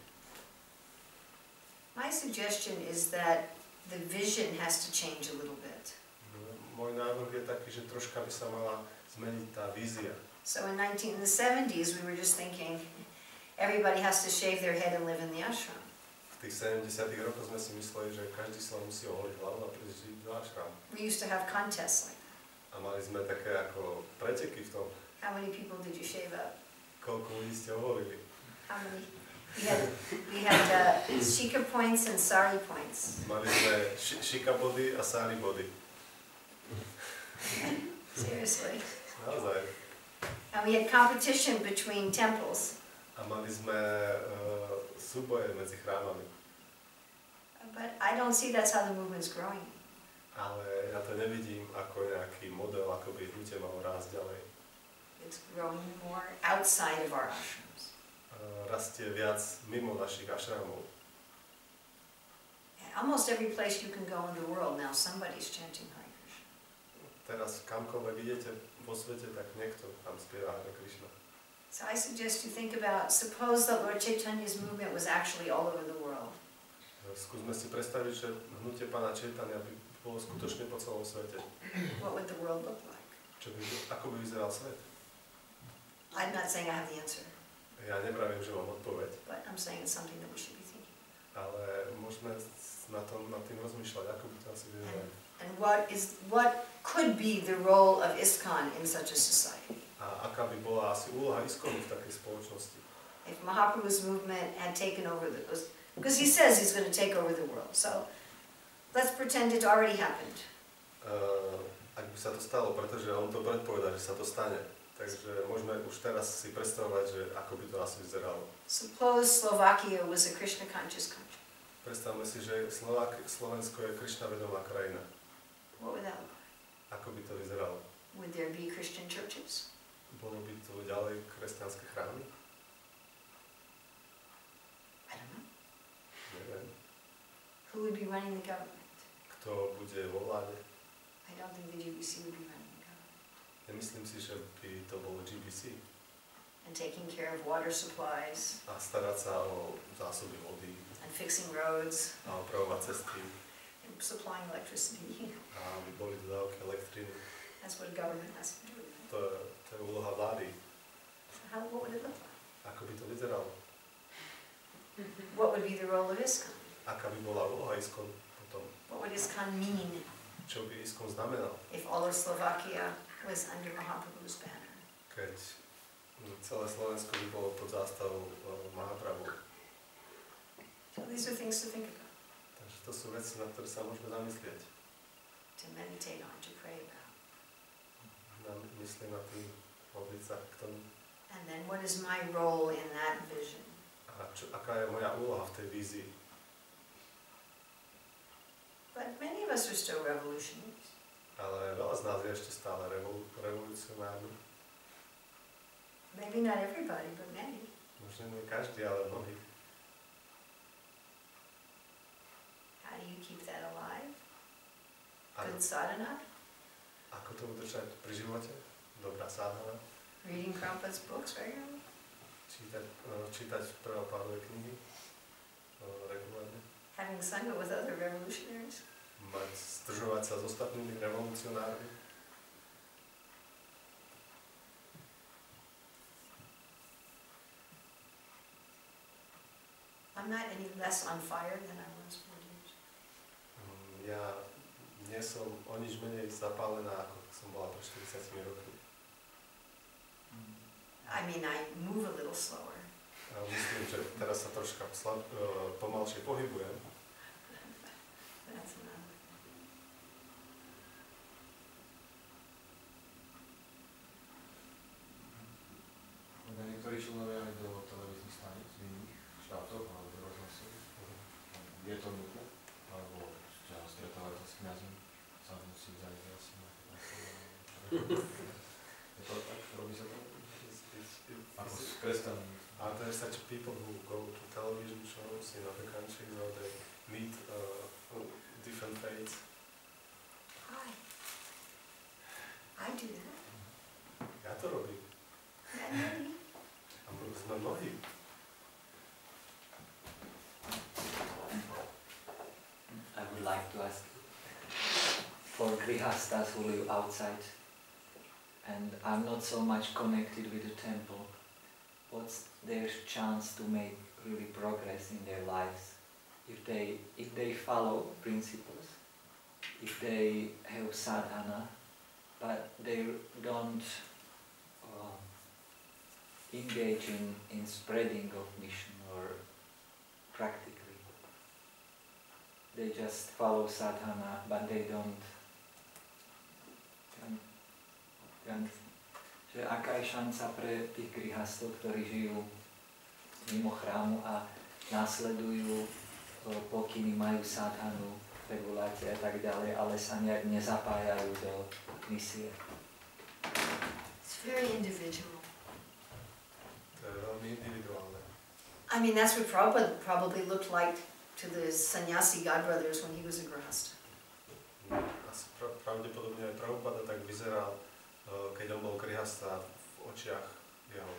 My suggestion is that the vision has to change a little bit. Môj návrh je taký, že troška by sa mala zmeniť tá vízia. So in the 70s we were just thinking everybody has to shave their head and live in the ashram. tých 70. rokoch sme si mysleli, že každý sa musí oholiť hlavu a prísť do ašramu. We used to have contests like that. A mali sme také ako preteky v tom. How many people did you shave up? Koľko ľudí ste oholili? How many? We had shika points and sari points. Mali sme shika body a sari body. Seriously. Naozaj. And we had competition between temples. A mali sme súboje medzi chrámami. But I don't see that's how the movement's growing. Ale ja to nevidím ako nejaký model, ako by hnutie malo rásť ďalej. It's growing more outside of our ashrams. Rastie viac mimo našich ašramov. And almost every place you can go in the world now, somebody's chanting Hare Krishna. Teraz kamkoľvek idete vo svete, tak niekto tam spieva Hare Krišna. So I suggest you think about, suppose that Lord Chaitanya's movement was actually all over the world. Skúsme si predstaviť, že hnutie pána Chaitanya by bolo skutočne po celom svete. What would the world look like? Ako by vyzeral svet? I'm not saying I have the answer, Ja nevravím, že mám odpoveď, but I'm saying it's something that we should be thinking. ale môžeme nad tým rozmýšľať, ako by to asi vyzeralo. And what could be the role of ISKCON in such a society? A aká by bola asi úloha ISKCONu v takej spoločnosti? If Mahaprabhu's movement had taken over because he says he's going to take over the world, so let's pretend it already happened. Ak by sa to stalo, pretože on to predpovedá, že sa to stane. Takže môžeme už teraz si predstavovať, že ako by to asi vyzeralo. Suppose Slovakia was a Krishna conscious country. Predstavme si, že Slovensko je Krišna vedomá krajina. What would that look like? Ako by to vyzeralo? Would there be Christian churches? Bolo by to ďalej kresťanské chrámy? I don't know. Neviem. Who would be running the government? Kto bude vo vláde? I don't think the GBC would be running the government. Nemyslím si, že by to bolo GBC. And taking care of water supplies. A starať sa o zásoby vody. And fixing roads. A opravovať cesty. And supplying electricity. A by boli dodávky elektriny. That's what a government has to do. To je úloha vlády. So what would it look like? Ako by to vyzeralo? What would be the role of ISKCON? Aká by bola úloha ISKCON potom? What would ISKCON mean? Čo by ISKCON znamenal? If all of Slovakia was under Mahaprabhu's banner. Keď celé Slovensko by bolo pod zástavou Mahaprabhu. So these are things to think about. Takže to sú veci, na ktoré sa môžeme zamyslieť. To meditate on, to pray about. Myslím na tým, modliť sa k tomu. And then what is my role in that vision? A aká je moja úloha v tej vízii? But many of us are still revolutionaries. Ale veľa z nás je ešte stále revolucionárny. Maybe not everybody, but many. Možno nie každý, ale mnohí. How do you keep that alive? Good sadhana? Ako to udržať pri živote? Dobrá sadhana? Reading Prabhupada's books regularly? Čítať Prabhupádove knihy regulárne. Having sangha with other revolutionaries? Zdržovať sa s ostatnými revolucionármi. I'm not any less on fire than I was 4 years. Ja nie som o nič menej zapálená, ako som bola pred 40 rokmi. I mean, I move a little slower. Myslím, že teraz sa troška pomalšie pohybujem. That's enough. Niektorí členovia aj do televíznych staníc v iných štátoch alebo do rozhlasu. Je to nutné? Alebo stretávať sa s kňazom, sa musí zajsť asi na je to tak? Robí sa to? Ako s kresťanmi. Are there such people who go to television shows in other countries or they meet different faiths? I do that. Ja to robím. A sme mnohí. I would like to ask for grihastas who live outside and are not so much connected with the temple, what's their chance to make really progress in their lives if they follow principles, if they have sadhana, but they don't engage in spreading of mission or practically. They just follow sadhana, but they don't. Že aká je šanca pre tých grihastov, ktorí žijú mimo chrámu a následujú pokyny, majú sadhanu, regulácie a tak ďalej, ale sa nejak nezapájajú do misie. It's very individual. To je veľmi individuálne. I mean, that's what Prabhupada probably looked like to the sannyasi godbrothers when he was a grihasta. Asi pravdepodobne aj Prabhupada tak vyzeral, keď on bol grihasta v očiach jeho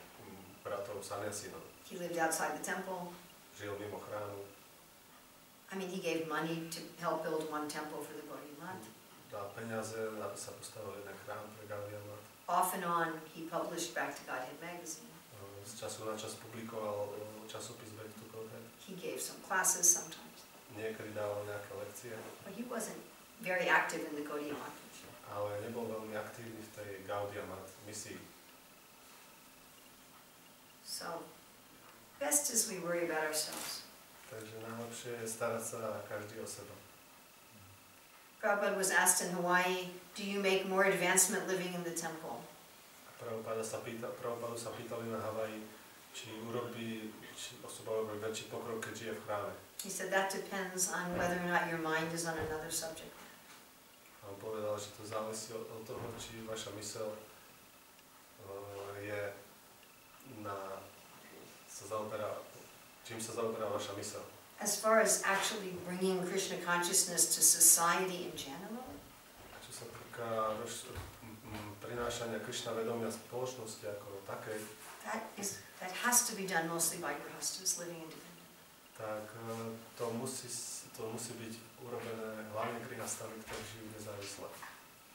bratov sannyasinov. He lived outside the temple. Žil mimo chrámu. I mean, he gave money to help build one temple for the Gaudiya Math. Dal peniaze, aby sa postavil jeden chrám pre Gaudiya Math. Off and on, he published Back to Godhead magazine. Z času na čas publikoval časopis Back to Godhead. He gave some classes sometimes. Niekedy dával nejaké lekcie. But he wasn't very active in the Gaudiya Math. Ale nebol veľmi aktívny v tej Gaudiya Math misii. So, best is we worry about ourselves. Takže najlepšie je starať sa každý o seba. Prabhupada was asked in Hawaii, do you make more advancement living in the temple? Prabhupada sa pýtali na Havaji, či osoba urobí väčší pokrok, keď žije v chráme. He said that depends on whether or not your mind is on another subject. A on povedal, že to závisí od toho, či vaša myseľ je čím sa zaoberá vaša myseľ. As far as actually bringing Krishna consciousness to society in general, Čo sa týka prinášania Krišna vedomia spoločnosti ako takej, that has to be done mostly by grihastas living independently. tak to musí byť urobené hlavne grihastami, ktorí žijú nezávisle.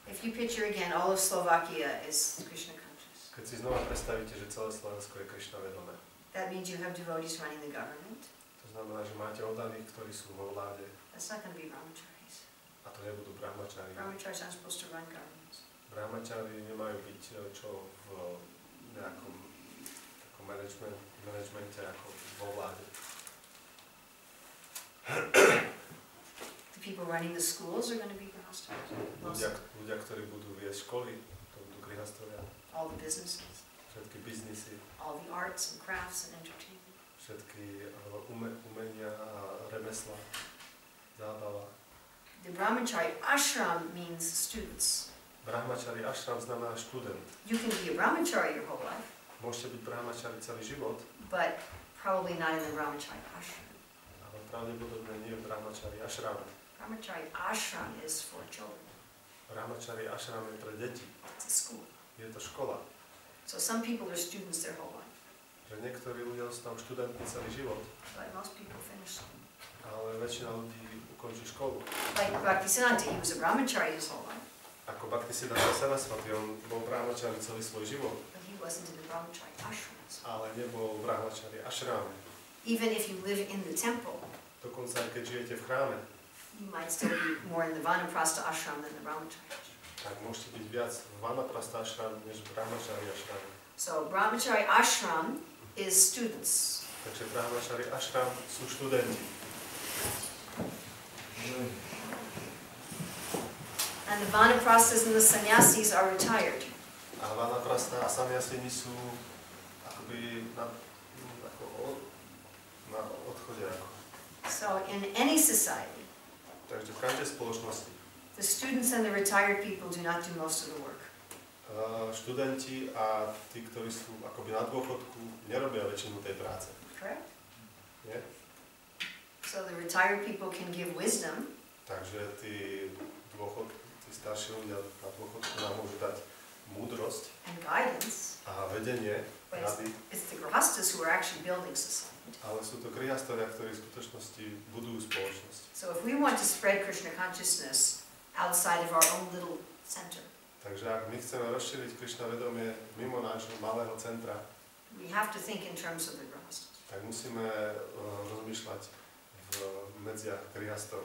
If you picture again, all of Slovakia is Krishna conscious. Keď si znova predstavíte, že celé Slovensko je Krišna vedomé, That means you have devotees running the government. to znamená, že máte oddaných, ktorí sú vo vláde, That's not going to be brahmacharis. a to nebudú brahmačári. Brahmacharis aren't supposed to run governments. Brahmačári nemajú byť v nejakom takom manažmente ako vo vláde. The people running the schools are going to be grihastas. Ľudia, ktorí budú viesť školy, to budú grihastovia. All the businesses, Všetky biznisy, all the arts and crafts and entertainment. všetky umenia a remesla, zábava. The brahmachari ashram means students. Brahmačari ashram znamená študent. You can be a brahmachari your whole life, Môžete byť brahmačari celý život, but probably not in the brahmachari ashram. ale pravdepodobne nie v brahmačari ashrame. Brahmachari ashram is for children. Brahmačari ashram je pre deti. It's a school. Je to škola. So some people are students their whole life, Že niektorí ľudia sú tam študentmi celý život, but most people finish school. ale väčšina ľudí ukončí školu. Like Bhaktisiddhanta, he was a brahmachari his whole life, Ako Bhaktisiddhanta Sarasvati, on bol brahmačari celý svoj život, but he wasn't in the brahmachari ashrams. ale nebol v brahmačari ashrame. Even if you live in the temple, Dokonca aj keď žijete v chráme, you might still be more in the vanaprastha ashram than the brahmachari ashram. tak môžete byť viac v vanaprastha ashrame, než v brahmačari ashrame. So brahmachari ashram is students. Takže brahmačari ashram sú študenti. And the vanaprasthas and the sannyasis are retired. A vanaprastha a sannyasini sú akoby na odchode. So in any society, Takže v každej spoločnosti the students and the retired people do not do most of the work. Študenti a tí, ktorí sú akoby na dôchodku, nerobia väčšinu tej práce. Correct? Nie? So the retired people can give wisdom, Takže tí starší ľudia na dôchodku nám môžu dať múdrosť and guidance, a vedenie, but rady, it's the grihastas who are actually building society. ale sú to grihastovia, ktorí v skutočnosti budujú spoločnosť. So if we want to spread Krishna consciousness outside of our own little center, Takže ak my chceme rozšíriť Krišna vedomie mimo nášho malého centra, we have to think in terms of the grihastas. tak musíme rozmýšľať v medziach grihastov.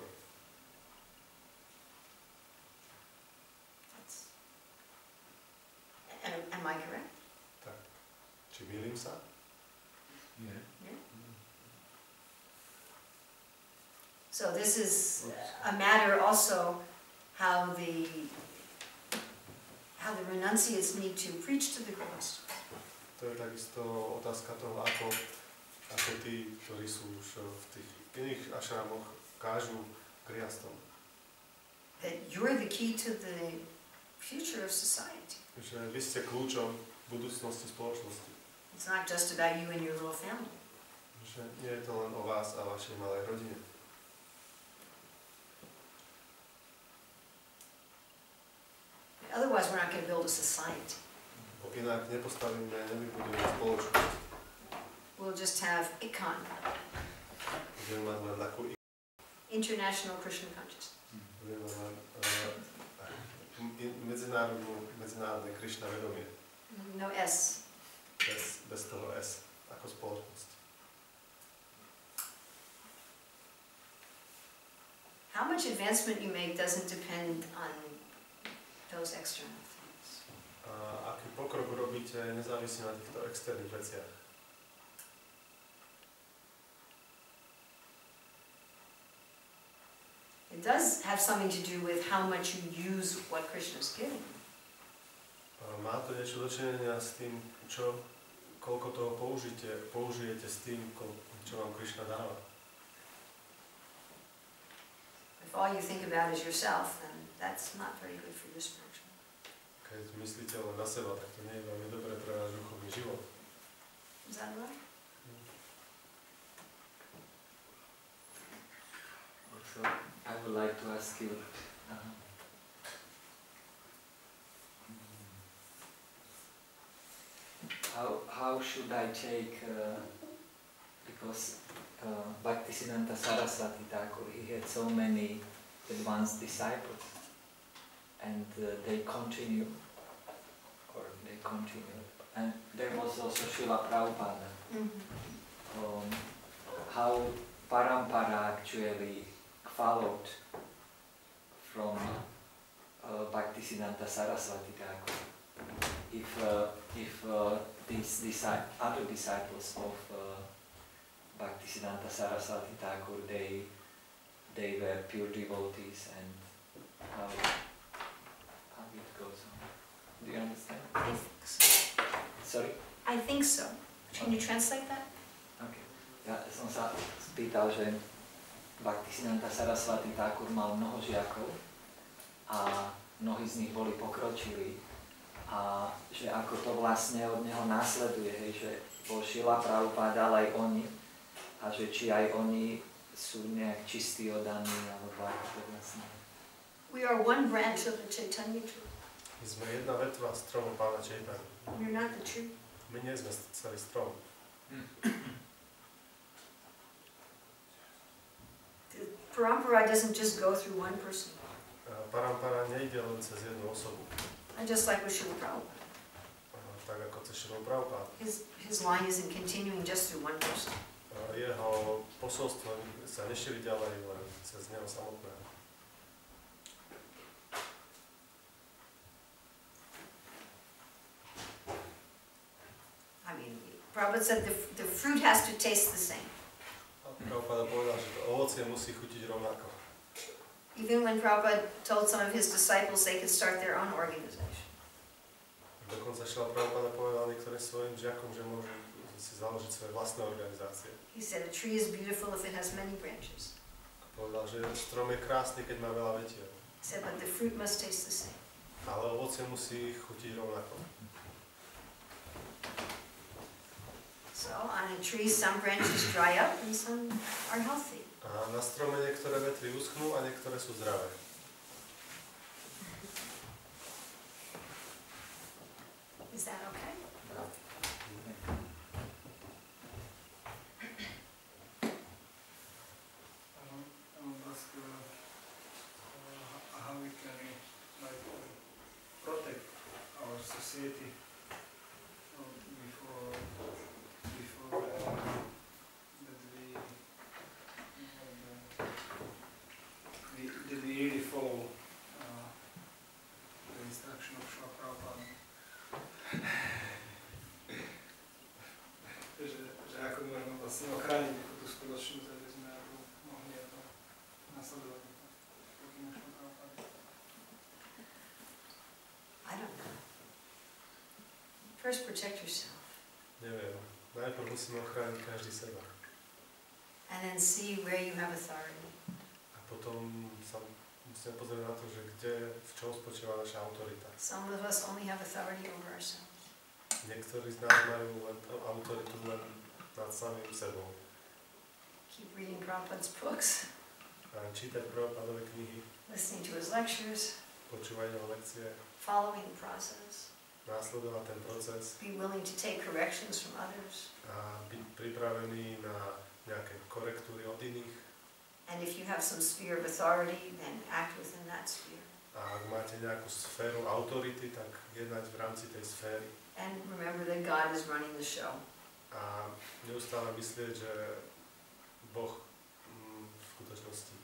Am I correct? Tak. Či mýlim sa? Nie. Yeah. So this is a matter also how the renunciates need to preach to the grihastas. To je takisto otázka toho, ako tí, ktorí sú už v tých iných ašramoch, kážu grihastom. That you're the key to the future of society. Že vy ste kľúčom budúcnosti spoločnosti. It's not just about you and your little family. Že nie je to len o vás a vašej malej rodine. Otherwise, we're not going to build a society. Inak nepostavíme, nevybudujeme spoločnosť. We'll just have ICON. Budeme mať len takú International Krishna Consciousness. budeme mať medzinárodné Krišna vedomie. No S. Bez toho S, ako spoločnosť. How much advancement you make doesn't depend on those external things. Aký pokrok robíte, nezávisí na týchto externých veciach. It does have something to do with how much you use what Krishna is giving. Má to niečo dočinenia s tým, koľko toho použijete s tým, čo vám Krišna dáva. If all you think about is yourself, then that's not very good for your spiritual. Keď myslíte len na seba, tak to nie je veľmi dobré pre váš duchovný život. Is that right? Also, I would like to ask you, how should I take, because Bhaktisiddhanta Saraswati Thakur, he had so many advanced disciples, and they continue, and there was also Srila Prabhupada. How Parampara actually followed from Bhaktisiddhanta Saraswati Thakur. If these other disciples of Bhaktisiddhanta Saraswati Thakur, they were pure devotees, and how it goes on. Do you understand? I think so. Sorry? I think so. Can you translate that? Okay. Ja som sa spýtal, že Bhaktisiddhanta Saraswati Thakur mal mnoho žiakov a mnohí z nich boli pokročilí a že ako to vlastne od neho následuje, hej, že bol Srila Prabhupada, ale aj oni, a že či aj oni sú nejak čistí oddaní, alebo ako to vlastne. We are one branch of the Chaitanya tree. My sme jedna vetva stromu Pána Chaitanya. We're not the tree. My nie sme celý strom. The parampara doesn't just go through one person. Parampara nejde len cez jednu osobu. I just like with Srila Prabhupada. Tak ako cez Srila Prabhupada. His line isn't continuing just through one person. Jeho posolstvo sa nešíri ďalej len cez neho samotného. I mean, Prabhupada said the fruit has to taste the same. Prabhupada povedal, že to ovocie musí chutiť rovnako. Even when Prabhupada told some of his disciples they could start their own organization. Dokonca Srila Prabhupada povedal niektorým svojim žiakom, že môžu si založiť svoje vlastné organizácie. He said a tree is beautiful if it has many branches. Povedal, že strom je krásny, keď má veľa vetiev. He said, but the fruit must taste the same. Ale ovocie musí chutiť rovnako. So on a tree, some branches dry up and some are healthy. A na strome niektoré vetvy uschnú a niektoré sú zdravé. Is that okay? How we can protect our society before that we did we really follow the instruction of Srila Prabhupada? že ako môžeme vlastne ochrániť tú skutočnosť, aby sme mohli ako nasledovať pokyny Srila Prabhupada. I don't know. First protect yourself. Neviem. Najprv musíme ochrániť každý seba. And then see where you have authority. A potom sa musíme pozrieť na to, že kde, v čom spočíva naša autorita. Some of us only have authority over ourselves. Niektorí z nás majú len autoritu len nad samým sebou. Keep reading Prabhupada's books, A čítať Prabhupádove knihy, listening to his lectures, počúvať jeho lekcie, following the process. následovať ten proces Be willing to take corrections from others. a byť pripravený na nejaké korektúry od iných. And if you have some sphere of authority, then act within that sphere. A ak máte nejakú sféru autority, tak jednať v rámci tej sféry. And remember that God is running the show. A neustále myslieť, že Boh v skutočnosti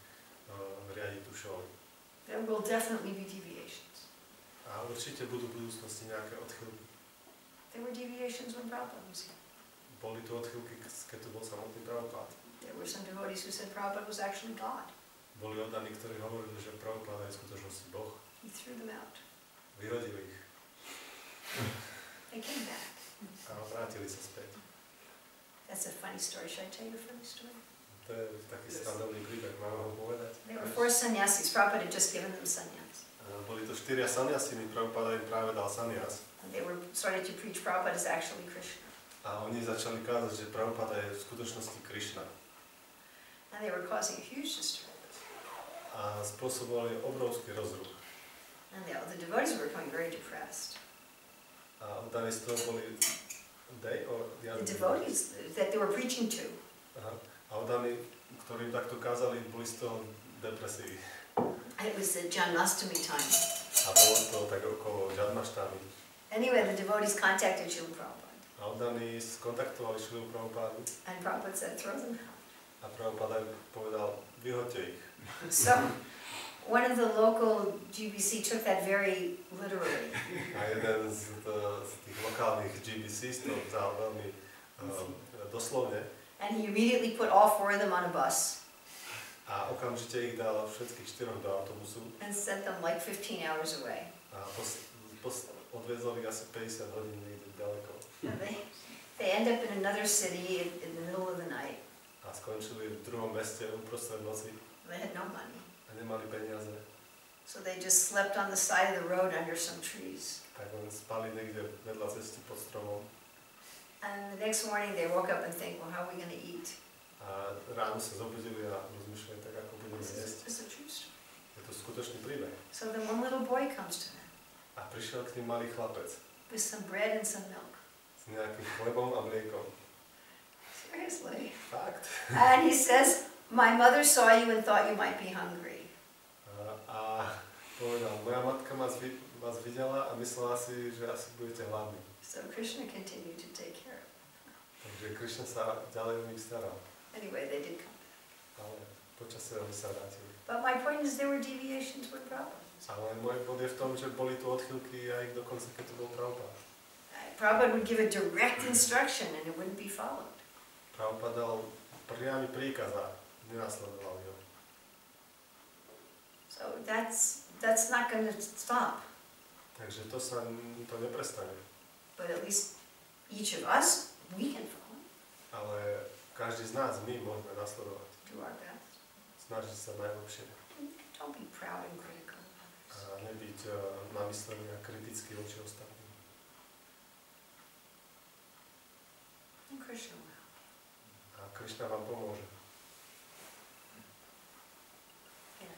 riadi tú show. There will definitely be deviations. A určite budú v budúcnosti nejaké odchylky. There were deviations when Prabhupada was here. Boli tu odchylky, keď tu bol samotný Prabhupád. There were some devotees who said Prabhupada was actually God. Boli oddaní, ktorí hovorili, že Prabhupád je v skutočnosti Boh. He threw them out. Vyhodili ich. They came back. A vrátili sa späť. That's a funny story. Should I tell you a funny story? To je taký srandovný príbeh, mám ho povedať. There were 4 sannyasis. Prabhupada had just given them sannyas. Boli to 4 sannyasiny, Prabhupada im práve dal sannyas. And they were started to preach Prabhupada is actually Krishna. A oni začali kázať, že Prabhupada je v skutočnosti Krišna. And they were causing a huge disturbance. A spôsobovali obrovský rozruch. And the devotees were becoming very depressed. A oddaní z toho boli The devotees that they were preaching to. Aha. A oddaní, ktorí im takto kázali, boli z toho depresí. And it was the Janmashtami time. A bolo to tak okolo Janmashtami. Anyway, the devotees contacted Srila Prabhupada. A oddaní skontaktovali Srilu Prabhupádu. And Prabhupada said, throw them out. A Prabhupada povedal, vyhoďte ich. So, one of the local GBC took that very literally. A jeden z tých lokálnych GBCs to vzal veľmi doslovne. And he immediately put all 4 of them on a bus. A okamžite ich dal všetkých 4 do autobusu. And sent them like 15 hours away. A odviezol ich asi 50 hodín niekde ďaleko. And they end up in another city in the middle of the night. A skončili v druhom meste uprostred noci. They had no money. A nemali peniaze. So they just slept on the side of the road under some trees. Tak len spali niekde vedľa cesty pod stromom. And the next morning they woke up and think, well, how are we going to eat? A ráno sa zobudili a rozmýšľali tak, ako budeme jesť. This is a true story. Je to skutočný príbeh. So then one little boy comes to them A prišiel k tým malý chlapec with some bread and some milk. s nejakým chlebom a mliekom. Seriously. Fakt. And he says, my mother saw you and thought you might be hungry. A povedal, moja matka vás videla a myslela si, že asi budete hladní. So Krishna continued to take care of them. Takže Krišna sa ďalej o nich staral. Anyway, they did come. Ale počasie oni sa vrátili. But my point is there were deviations with Prabhupada. Ale môj bod je v tom, že boli tu odchylky aj dokonca, keď to bol Prabhupada. Prabhupada would give a direct instruction and it wouldn't be followed. Prabhupada dal priamy príkaz a nenasledoval ho. So that's not going to stop. Takže to neprestane. But at least each of us, we can follow. Ale každý z nás, my môžeme nasledovať. Do our best. Snažiť sa najlepšie. Don't be proud and critical of others. A nebyť namyslený a kritický voči ostatným. And Krishna will. A Krišna vám pomôže. Yeah.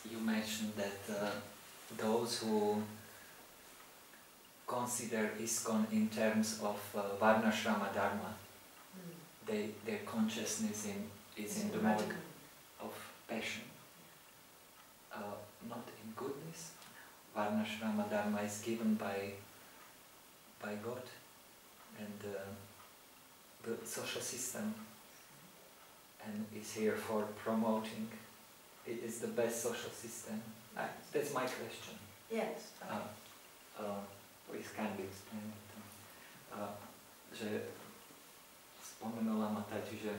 You mentioned that those who consider ISKCON in terms of Varnashrama Dharma, their consciousness is in the mode of passion, not in goodness. Varnashrama Dharma is given by God, and the social system, and is here for promoting is the best social system? That's my question. Yes. Please kindly explain it. Že spomenula ma tati, že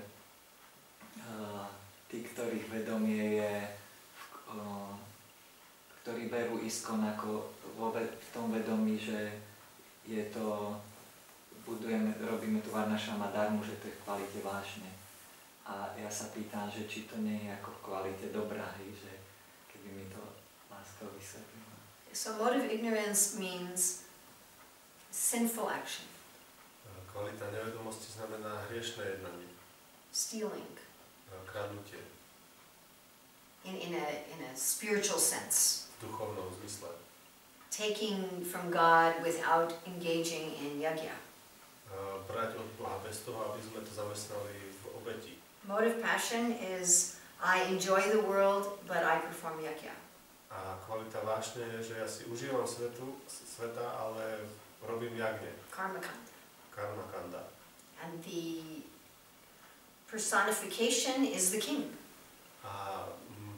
tí, ktorých vedomie je, ktorí berú iskon ako v tom vedomí, že je to, robíme tu varnašrama darmu, že to je v kvalite vášne. A ja sa pýtam, že či to nie je ako v kvalite dobrá, že keby mi to láska vysvetlila. So mode of ignorance means sinful action. Kvalita nevedomosti znamená hriešne jednanie. Stealing. Kradnutie. In a spiritual sense. V duchovnom zmysle. Taking from God without engaging in yajna. Brať od Boha bez toho, aby sme to zamestnali v obeti. Mode of passion is I enjoy the world, but I perform yajna. A kvalita vášne je, že ja si užívam sveta, ale robím jagne. Karma kanda. Karma kanda. And the personification is the king. A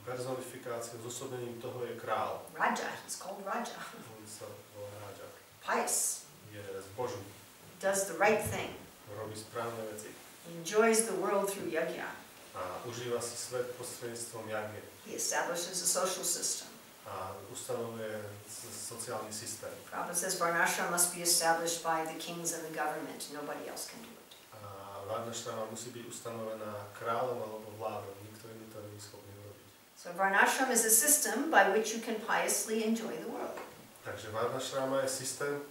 personifikáciou, zosobením toho je král. Raja, he's called Raja. On sa volá Raja. Pious. Je zbožný. Does the right thing. Robí správne veci. Enjoys the world through yajna. A užíva si svet prostredníctvom jagne. He establishes a social system. A ustanovuje sociálny systém. Prabhupada says varnashrama must be established by the kings and the government. Nobody else can do it. A varnashrama musí byť ustanovená kráľom alebo vládom. Nikto iný to nie je schopný urobiť. So varnashram is a system by which you can piously enjoy the world. Takže varnashrama je systém,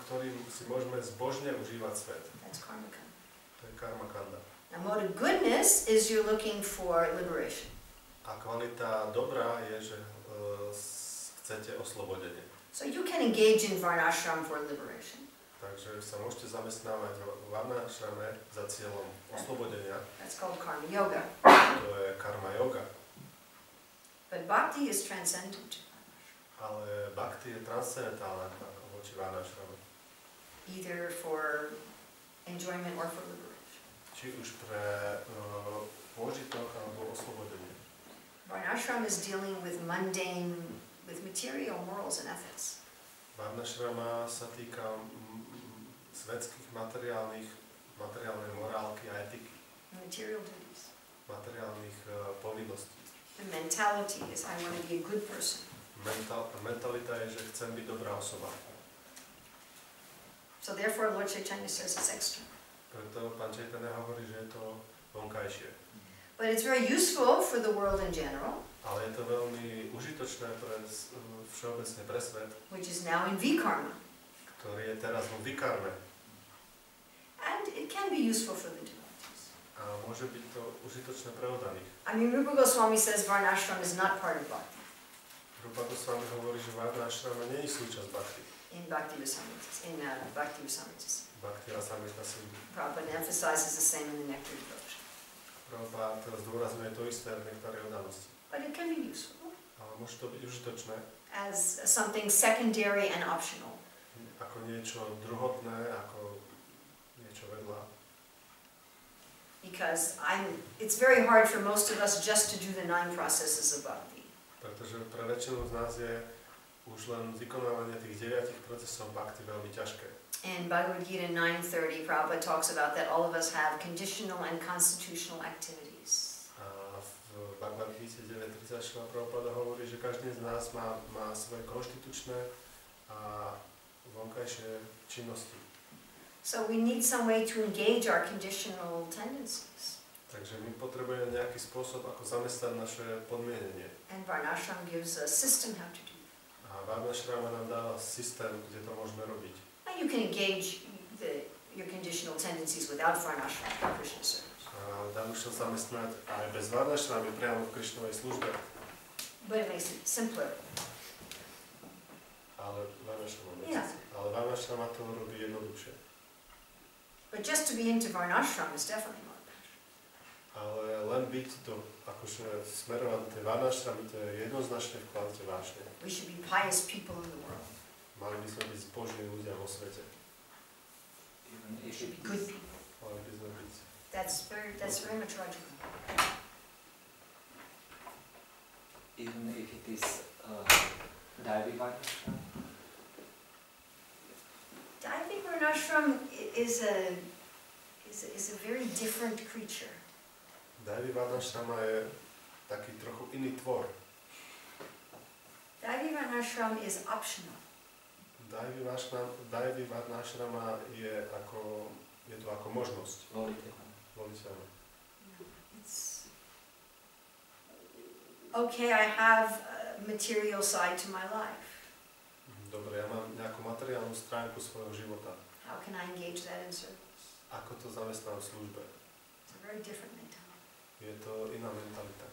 ktorým si môžeme zbožne užívať svet. That's karma kanda. To je karma kanda. Now mode of goodness is you're looking for liberation. A kvalita dobrá je, že chcete oslobodenie. So you can engage in varnashram for liberation. Takže sa môžete zamestnávať v varnashrame za cieľom oslobodenia. That's called karma yoga. To je karma yoga. But bhakti is transcendent. Ale bhakti je transcendentálna voči varnashrame. Either for enjoyment or for liberation. Či už pre pôžitok alebo oslobodenie. Varnashram is dealing with material morals and ethics. Varnashrama sa týka svetských materiálnej morálky a etiky. Material duties. Materiálnych povinností. The mentality is I want to be a good person. Mentalita je, že chcem byť dobrá osoba. So therefore Lord Chaitanya says it's external. Preto pán Chaitanya hovorí, že je to vonkajšie. But it's very useful for the world in general. Ale je to veľmi užitočné pre všeobecne pre svet, which is now in Vikarma. Ktorý je teraz vo Vikarme. And it can be useful for the devotees. A môže byť to užitočné pre oddaných. I mean, Rupa Goswami says Varnashram is not part of Bhakti. Rupa Goswami hovorí, že Varnashrama nie je súčasť Bhakti. In Bhakti Rasamrita, Bhakti Rasamrita Sindhu. Prabhupada emphasizes the same in the Nectar devotion. Prabhupada teraz zdôrazňuje to isté v Nektáre oddanosti. But it can be useful. Ale môže to byť užitočné. As something secondary and optional. Ako niečo druhotné, ako niečo vedľa. Because it's very hard for most of us just to do the 9 processes of Bhakti. Pretože pre väčšinu z nás je už len vykonávanie tých 9 procesov Bhakti veľmi ťažké. In Bhagavad Gita 9:30, Prabhupada talks about that all of us have conditional and constitutional activities. A v Bhagavad Gita 9:30 Prabhupada hovorí, že každý z nás má svoje konštitučné a vonkajšie činnosti. So we need some way to engage our conditional tendencies. Takže my potrebujeme nejaký spôsob, ako zamestnať naše podmienenie. And Varnashram gives a system how to do it. A Varnashrama nám dáva systém, kde to môžeme robiť. And you can engage your conditional tendencies without Varnashram for Krishna service. A dá už sa zamestnať aj bez Varnashramy priamo v Krišnovej službe. But it makes it simpler. Ale Varnashrama to robí jednoduchšie. But just to be into Varnashram is definitely not passion. Ale len byť to, akože smerovať tej Varnashramy, to je jednoznačne v kvalite vášne. We should be pious people in the world. Mali by sme byť zbožní ľudia vo svete. We should be good people. Mali by sme byť. That's very much logical. even if it is Devi Varnashram? Devi Varnashram is a very different creature. Devi Varnashrama je taký trochu iný tvor. Devi Varnashram is optional. Devi Varnashrama je to ako možnosť. Voliteľná. It's okay, I have a material side to my life. Dobre, ja mám nejakú materiálnu stránku svojho života. How can I engage that in service? Ako to zamestnám v službe? It's a very different mentality. Je to iná mentalita.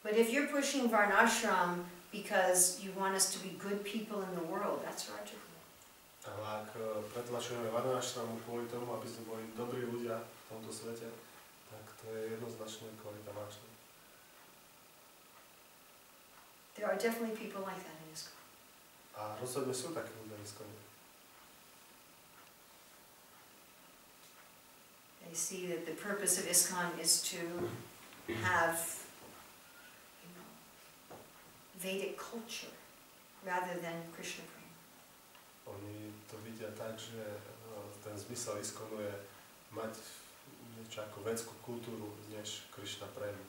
But if you're pushing Varnashram because you want us to be good people in the world, that's logical. Ale ak pretlačujeme Varnashramu kvôli tomu, aby sme boli dobrí ľudia v tomto svete, tak to je jednoznačne kvalita vášne. There are definitely people like that in ISKCON. A rozhodne sú takí ľudia v ISKCONe. They see that the purpose of ISKCON is to have, Vedic culture rather than Krishna prema. Oni to vidia tak, že ten zmysel ISKCONu je mať niečo ako vedskú kultúru než Krišna prema.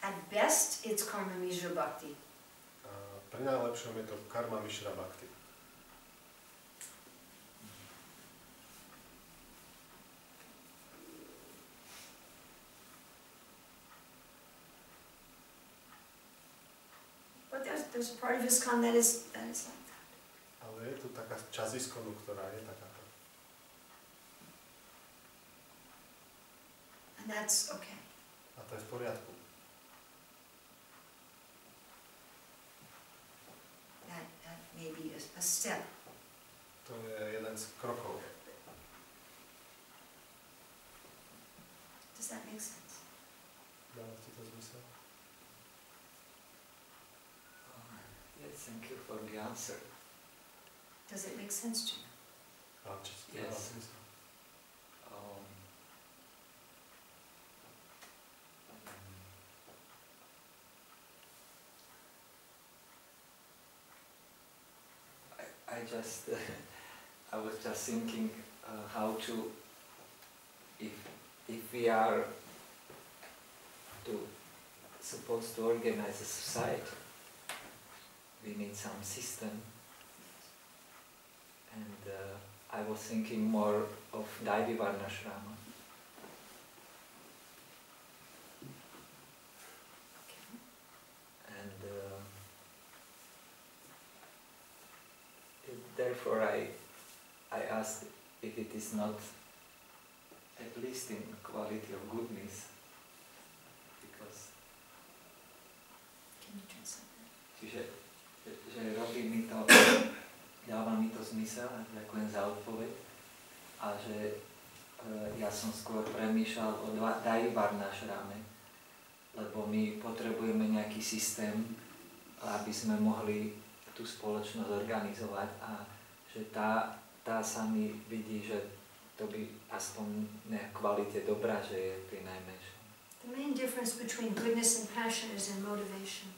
At best, it's karma mishra bhakti. Pri najlepšom je to karma mishra bhakti. But there's a part of ISKCON that is like that. Ale je tu taká časť ISKCONu, ktorá je takáto. And that's okay. A to je v poriadku. That may be a step. To je jeden z krokov. Does that make sense? Dáva ti to zmysel? Yes, thank you for the answer. Does it make sense to you? A či ti to dáva Yes. zmysel? I was just thinking how to, if we are supposed to organize a society, we need some system, and I was thinking more of Devi Varnashrama. And therefore I asked if it is not at least in quality of goodness, because Can you translate that? čiže že robí mi to, dáva mi to zmysel, a ďakujem za odpoveď, a že ja som skôr premýšľal o Devi Varnashrame, lebo my potrebujeme nejaký systém, aby sme mohli tú spoločnosť organizovať, a že tá sa mi vidí, že to by aspoň na kvalite dobrá, že je pri najmenšom. The main difference between goodness and passion is in motivation.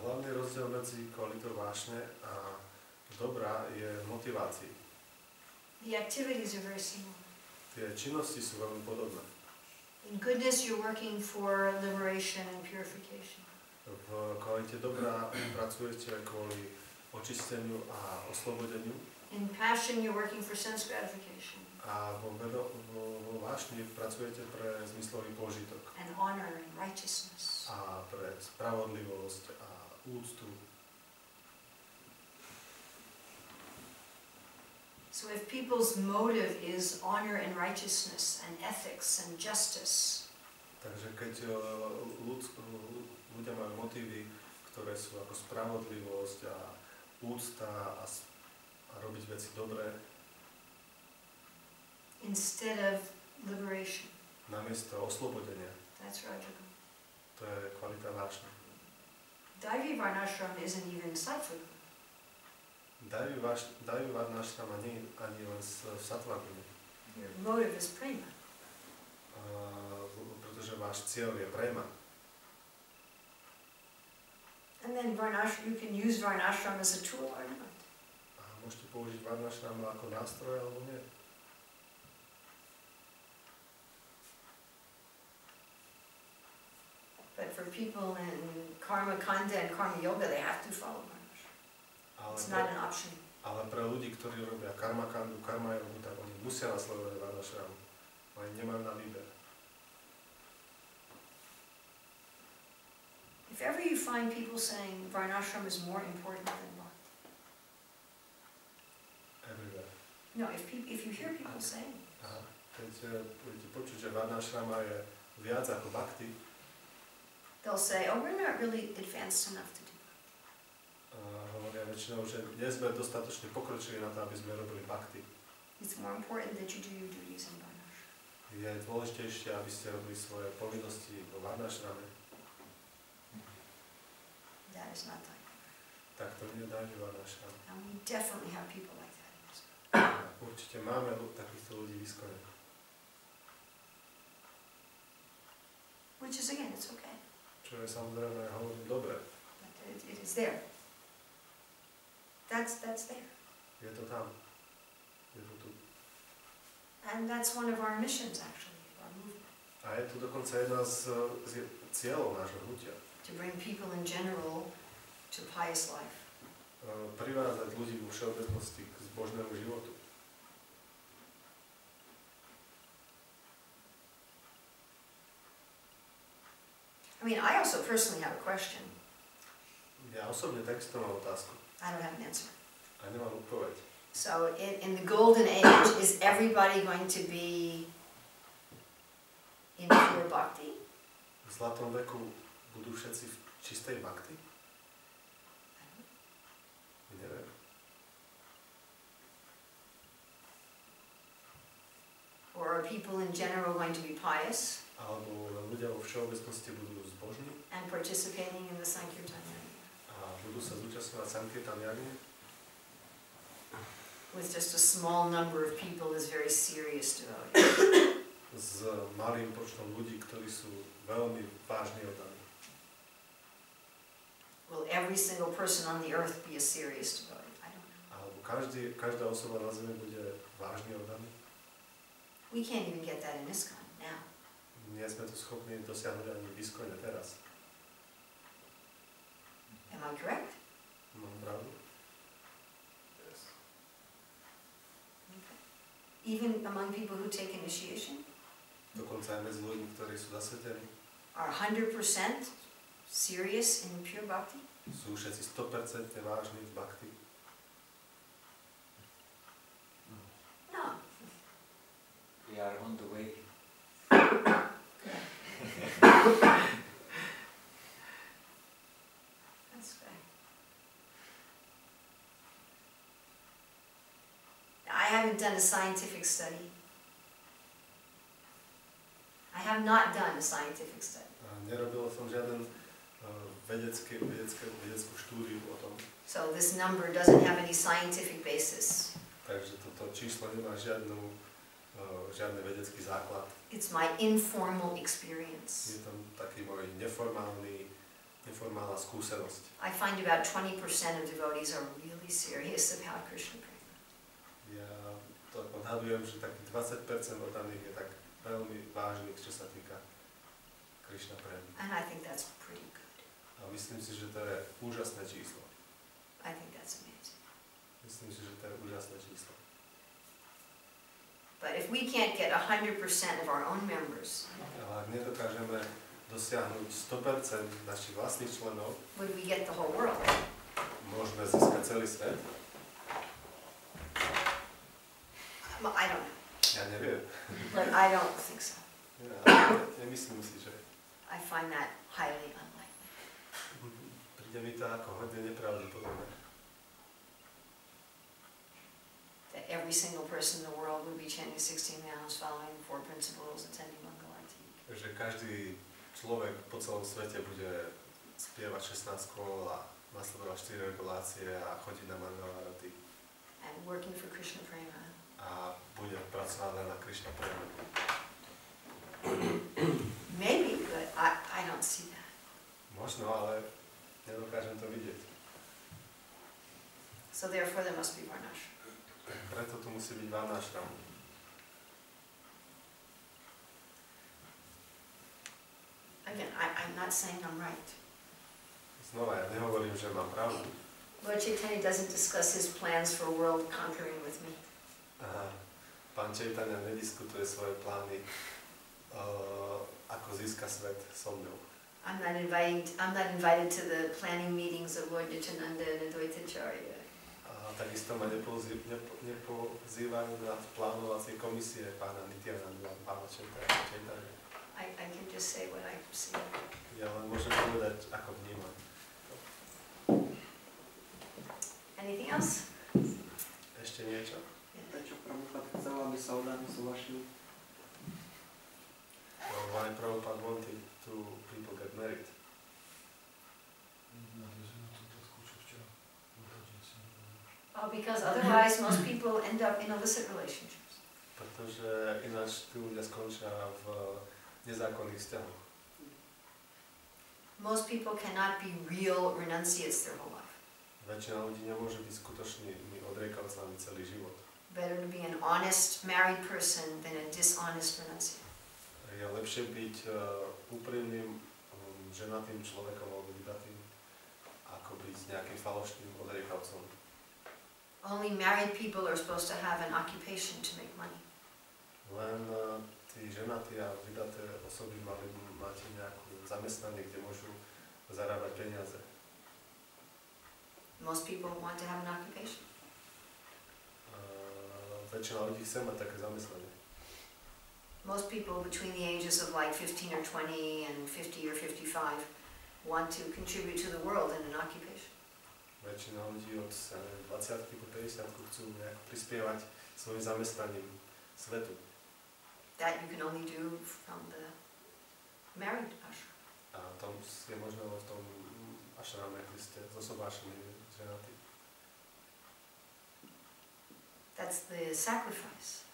Hlavný rozdiel medzi kvalitou vášne a dobrá je v motivácii. The activities are very similar. Tie činnosti sú veľmi podobné. In goodness, you're working for liberation and purification. V kvalite dobrá pracujete kvôli očisteniu a oslobodeniu. In passion, you're working for sense gratification. A vo vášni pracujete pre zmyslový požitok. And honor and righteousness. A pre spravodlivosť a úctu. So if people's motive is honor and righteousness and ethics and justice, Takže keď ľudia majú motívy, ktoré sú ako spravodlivosť a úcta a robiť veci dobré, instead of liberation, namiesto oslobodenia, that's Rajagu. to je kvalita vášne. Devi Varnashram isn't even sattva. Devi Varnashrama nie ani len v sattva gune. Your motive is prema. pretože váš cieľ je prema. And then you can use varnashram as a tool or not. A môžete použiť varnashram ako nástroj alebo nie. But for people in karma kanda and karma yoga, they have to follow varnashram. It's not an option. Ale pre ľudí, ktorí robia karma kandu, karma yogu, tak oni musia nasledovať varnashram. Oni nemajú na výber. If ever you find people saying varnashram is more important than bhakti. Everywhere. No, if you hear people saying this. Aha. Keď budete počuť, že varnashrama je viac ako bhakti, They'll say, oh, we're not really advanced enough to do that. Hovoria väčšinou, že nie sme dostatočne pokročili na to, aby sme robili bhakti. It's more important that you do your duties in varnashram. Je dôležitejšie, aby ste robili svoje povinnosti vo varnashrame. That is not like Tak to nedáme varnashram. and we definitely have people like that in this. Určite máme takýchto ľudí v iskone. Which is, again, it's okay. Čo je samozrejme, hovorím, dobre. But it is there. That's there. Je to tam. Je to tu. And that's one of our missions, actually, of our movement. A je to dokonca jedna z cieľov nášho hnutia. To bring people in general to pious life. Privádzať ľudí vo všeobecnosti k zbožnému životu. I mean, I also personally have a question. Ja osobne takisto mám otázku. I don't have an answer. A nemám odpoveď. So in the golden age, is everybody going to be in pure bhakti? V zlatom veku budú všetci v čistej bhakti? Neviem. Or are people in general going to be pious Alebo ľudia vo všeobecnosti budú zbožní and participating in the Sankirtan a budú sa zúčastňovať Sankirtan Yagne? with just a small number of people is very serious devotees? S malým počtom ľudí, ktorí sú veľmi vážne oddaní. Will every single person on the earth be a serious devotee? I don't know. Alebo každá osoba na zemi bude vážne oddaný? We can't even get that in ISKCON now. Nie sme to schopní dosiahnuť ani v iskone teraz. Am I correct? Mám pravdu? Even among people who take initiation? Dokonca aj medzi ľuďmi, ktorí sú zasvetení. Are 100% serious in pure bhakti? Sú všetci 100% vážni v bhakti. No. We are on the way. That's fair. I haven't done a scientific study. I have not done a scientific study. Nerobil som žiaden vedeckú štúdiu o tom. So this number doesn't have any scientific basis. Takže toto číslo nemá žiadny vedecký základ. It's my informal experience. Je tam taký môj neformálna skúsenosť. I find about 20% of devotees are really serious about Krishna prema. Ja to odhadujem, že taký 20% oddaných je tak veľmi vážnych, čo sa týka Krišna prema. And I think that's pretty good. A myslím si, že to je úžasné číslo. I think that's amazing. Myslím si, že to je úžasné číslo. But if we can't get 100% of our own members, Ale ak nedokážeme dosiahnuť 100% našich vlastných členov, would we get the whole world? môžeme získať celý svet? Well, I don't know, Ja neviem. but I don't think so. Ja nemyslím si, že I find that highly unlikely. príde mi to ako hodne nepravdepodobné. That every single person in the world would be chanting 16 rounds, following the 4 principles, attending Mangalarti. Že každý človek po celom svete bude spievať 16 kôl a nasledovať 4 regulácie a chodiť na Mangalarti. And working for Krishna prema. A bude pracovať len na Krišna prema. Maybe, but I don't see that. Možno, ale nedokážem to vidieť. So therefore there must be varnashram. Preto tu musí byť varnášram. Again, I'm not saying I'm right. Znova, ja nehovorím, že mám pravdu. Lord Chaitanya doesn't discuss his plans for world conquering with me. Pán Chaitanya nediskutuje svoje plány, ako získa svet so mnou. I'm not invited to the planning meetings of Lord Nityananda and Advaitacharya. A takisto ma nepozývajú na plánovacie komisie pána Nityananda a pána Chaitanya. I can just say what I perceive. Ja len môžem povedať, ako vnímam. Anything else? Ešte niečo? Prečo Prabhupada chcel, aby sa odáni súhlašili? Why Prabhupada wanted to people get married? Because otherwise most people end up in illicit relationships. Pretože ináč tí ľudia skončia v nezákonných vzťahoch. Most people cannot be real renunciates their whole life. Väčšina ľudí nemôže byť skutočnými odriekavcami celý život. Better to be an honest married person than a dishonest renunciate. Je lepšie byť úprimným ženatým človekom alebo vydatým, ako byť nejakým falošným odriekavcom. Only married people are supposed to have an occupation to make money. Len tí ženatí a vydaté osoby mali mať nejaké zamestnanie, kde môžu zarábať peniaze. Most people want to have an occupation. Väčšina ľudí chce mať také zamestnanie. Most people between the ages of like 15 or 20 and 50 or 55 want to contribute to the world in an occupation. Väčšina ľudí od 20 po 50 chcú nejak prispievať svojim zamestnaním svetu. That you can only do from the married ashram. A to je možno v tom ashrame, kde ste zosobášení ženatí. That's the sacrifice.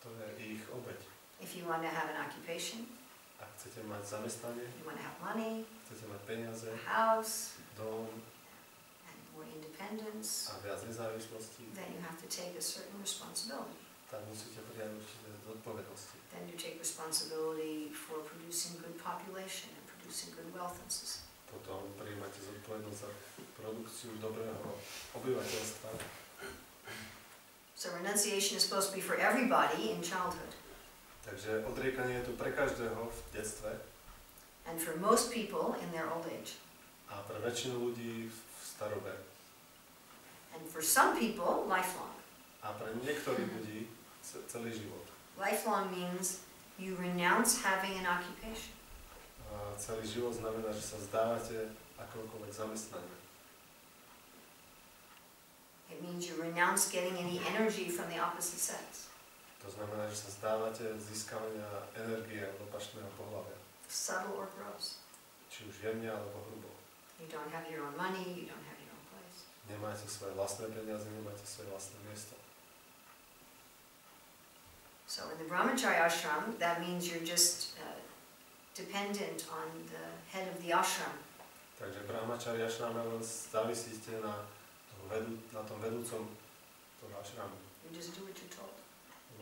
To je ich obeť. If you want to have an occupation, Ak chcete mať zamestnanie, you want to have money, chcete mať peniaze, a house, dom and more independence, a viac nezávislosti, then you have to take a certain responsibility. tak musíte prijať určité zodpovednosti. Then you take responsibility for producing good population and producing good wealth and society. Potom prijímate zodpovednosť za produkciu dobrého obyvateľstva. So renunciation is supposed to be for everybody in childhood. Takže odriekanie je tu pre každého v detstve And for most people in their old age. a pre väčšinu ľudí v starobe. And for some people, lifelong. A pre niektorých ľudí celý život. Lifelong means you renounce having an occupation. A celý život znamená, že sa zdávate akokoľvek zamestnania. It means you renounce getting any energy from the opposite sex. To znamená, že sa zdávate získavania energie od opačného pohlavia. Subtle or gross. Či už jemne alebo hrubo. You don't have your own money, you don't have your own place. Nemáte svoje vlastné peniaze, nemáte svoje vlastné miesto. So in the brahmacharya ashram, that means you're just dependent on the head of the ashram. Takže brahmacharya ashrame len závisíte na tom vedúcom toho ashramu. You just do what you're told.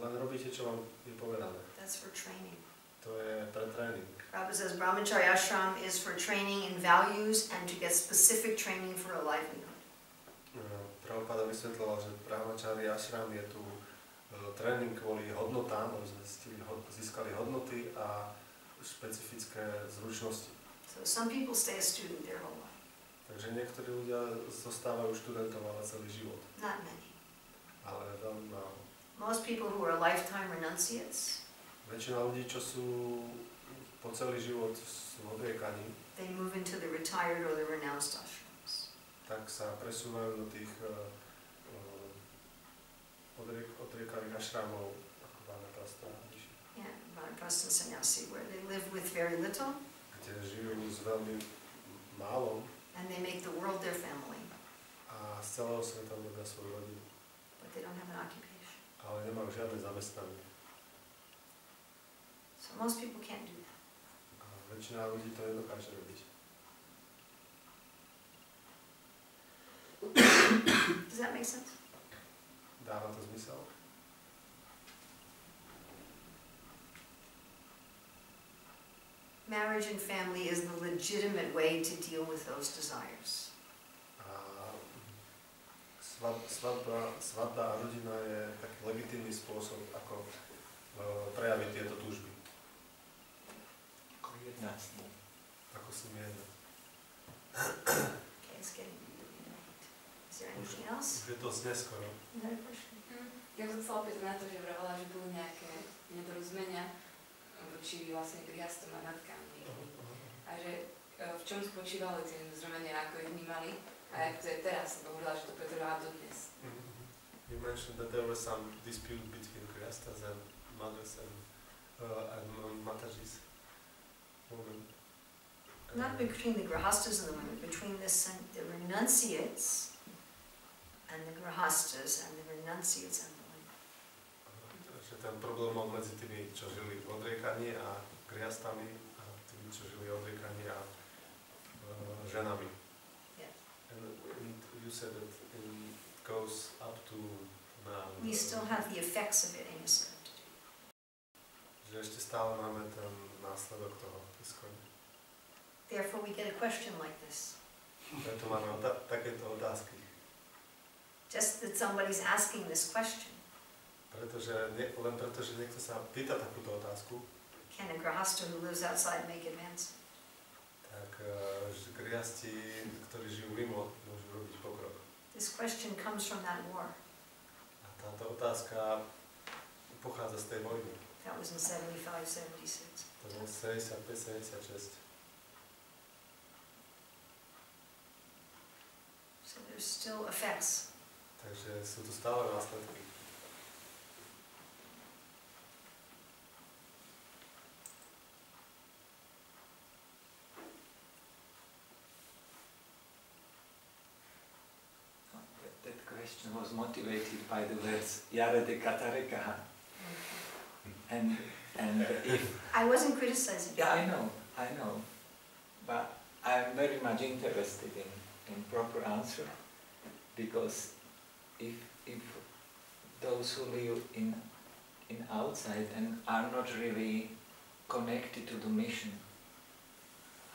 Len robíte, čo vám je povedané. That's for training. To je pre tréning. Prabhupada says brahmacharya ashram is for training in values and to get specific training for a livelihood. Prabhupada vysvetľoval, že brahmacharya ashram je tu tréning kvôli hodnotám, aby sme získali hodnoty a špecifické zručnosti. So some people stay a student their whole life. Takže niektorí ľudia zostávajú študentom ale celý život. Not many. Ale veľmi málo. Most people who are lifetime renunciates, Väčšina ľudí, čo sú po celý život sú odriekaní, they move into the retired or the renounced ashrams. tak sa presúvajú do tých odriekalých ašramov, ako Vanaprastha a Dasi. Yeah, Vanaprastha and sannyasi, where they live with very little, Kde žijú s veľmi málom and they make the world their family, a z celého sveta robia svoju rodinu, but they don't have an occupation. ale nemajú žiadne zamestnanie. So So most people can't do that. A väčšina ľudí to nedokáže robiť. Does that make sense? Dáva to zmysel? Marriage and family is the legitimate way to deal with those desires. Svadba a rodina je taký legitímny spôsob, ako prejaviť tieto túžby. Ako si mi jedná. Okay, it's getting late. Is there anything else? Už je to neskoro. Another question? Ja som chcela opäť na to, že vravala, že boli nejaké nedorozumenia voči vlastne grihastom a matkám. A že v čom spočívali tie nedorozumenia, ako ich vnímali a jak to je teraz, lebo hovorila, že to pretrvá dodnes. You mentioned that there was some dispute between grihastas and mothers and matajis, women. Not between the grihastas and the women, between the renunciates and the grihastas and the renunciates and the women. Že ten problém mal medzi tými, čo žili v odriekaní a grihastami a tými, čo žili v odriekaní a ženami. Yeah. And you said that it goes up to now. We still have the effects of it in ISKCON. Že ešte stále máme ten následok toho ISKCON. Therefore we get a question like this. Preto máme takéto otázky. Just that somebody's asking this question. Len preto, že niekto sa pýta takúto otázku. Can a grihasta who lives outside make advance? Tak grihasti, ktorí žijú mimo, môžu robiť pokrok. This question comes from that war. A táto otázka pochádza z tej vojny. That was in 75-76. To bolo 75-76. So there's still effects. Takže sú tu stále následky. That question was motivated by the words Hare de Katarekaha. And if I wasn't criticizing. yeah, I know, but I'm very much interested in proper answer, because if those who live in outside and are not really connected to the mission,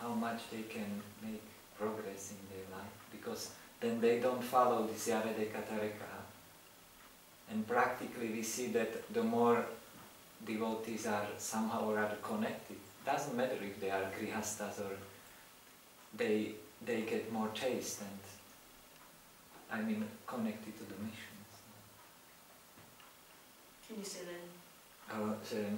how much they can make progress in their life, because then they don't follow this Hare de Katarekaha. And practically we see that the more devotees are somehow or other connected, doesn't matter if they are grihastas or they get more taste and connected to the mission. Can you say that? Že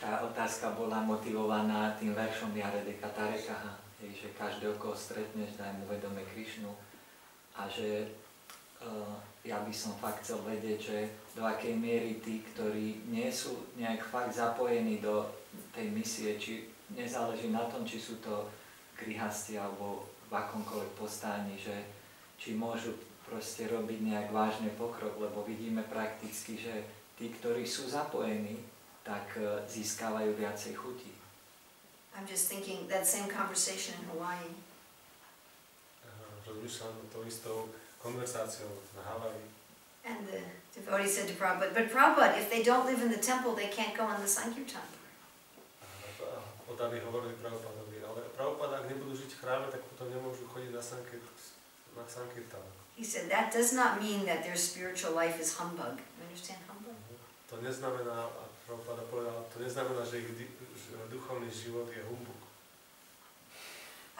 tá otázka bola motivovaná tým veršom Hare de Katarekaha, že každého, koho stretneš, daj mu vedome Krišnu, a že ja by som fakt chcel vedieť, že do akej miery tí, ktorí nie sú nejak fakt zapojení do tej misie, či nezáleží na tom, či sú to grihasti alebo v akomkoľvek postavení, že či môžu proste robiť nejak vážny pokrok, lebo vidíme prakticky, že tí, ktorí sú zapojení, tak získavajú viacej chutí. I'm just thinking that same conversation in Hawaii. Rozmýšľam tou istou konverzáciou na Havaji. And the devotee said to Prabhupada, but Prabhupada, if they don't live in the temple, they can't go on the Sankirtan. Odani hovorili Prabhupadovi, ale Prabhupada, ak nebudú žiť v chráme, tak potom nemôžu chodiť na Sankirtan. He said, that does not mean that their spiritual life is humbug. You understand humbug? To neznamená, a Prabhupada povedal, to neznamená, že ich duchovný život je humbug.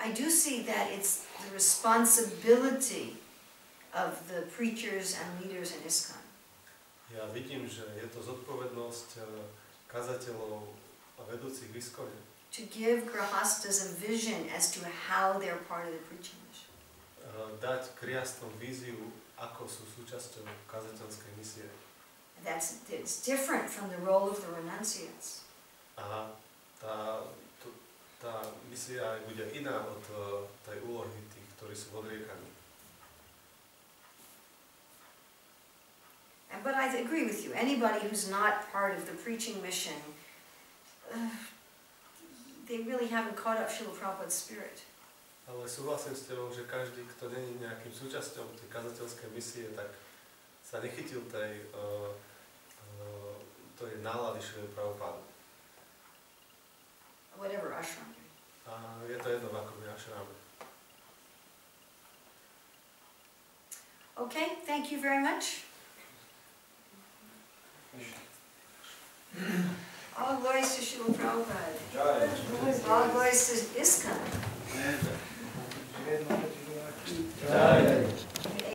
I do see that it's the responsibility of the preachers and leaders in ISKCON. Ja vidím, že je to zodpovednosť kazateľov a vedúcich v ISKCONe. To give grihastas a vision as to how they're part of the preaching mission. Dať grihastom víziu, ako sú súčasťou kazateľskej misie. It's different from the role of the renunciates. A tá misia bude iná od tej úlohy tých, ktorí sú odriekaní. But I agree with you. Anybody who's not part of the preaching mission they really haven't caught up Srila Prabhupada's spirit. Ale súhlasím s tebou, že každý, kto nie je nejakým súčasťou tej kazateľskej misie, tak sa nechytil tej nálady Srila Prabhupádu. Whatever ashram. A je to jedno, v akom je ashram. Okay, thank you very much. All glories to Srila Prabhupada. All glories to ISKCON. Jai.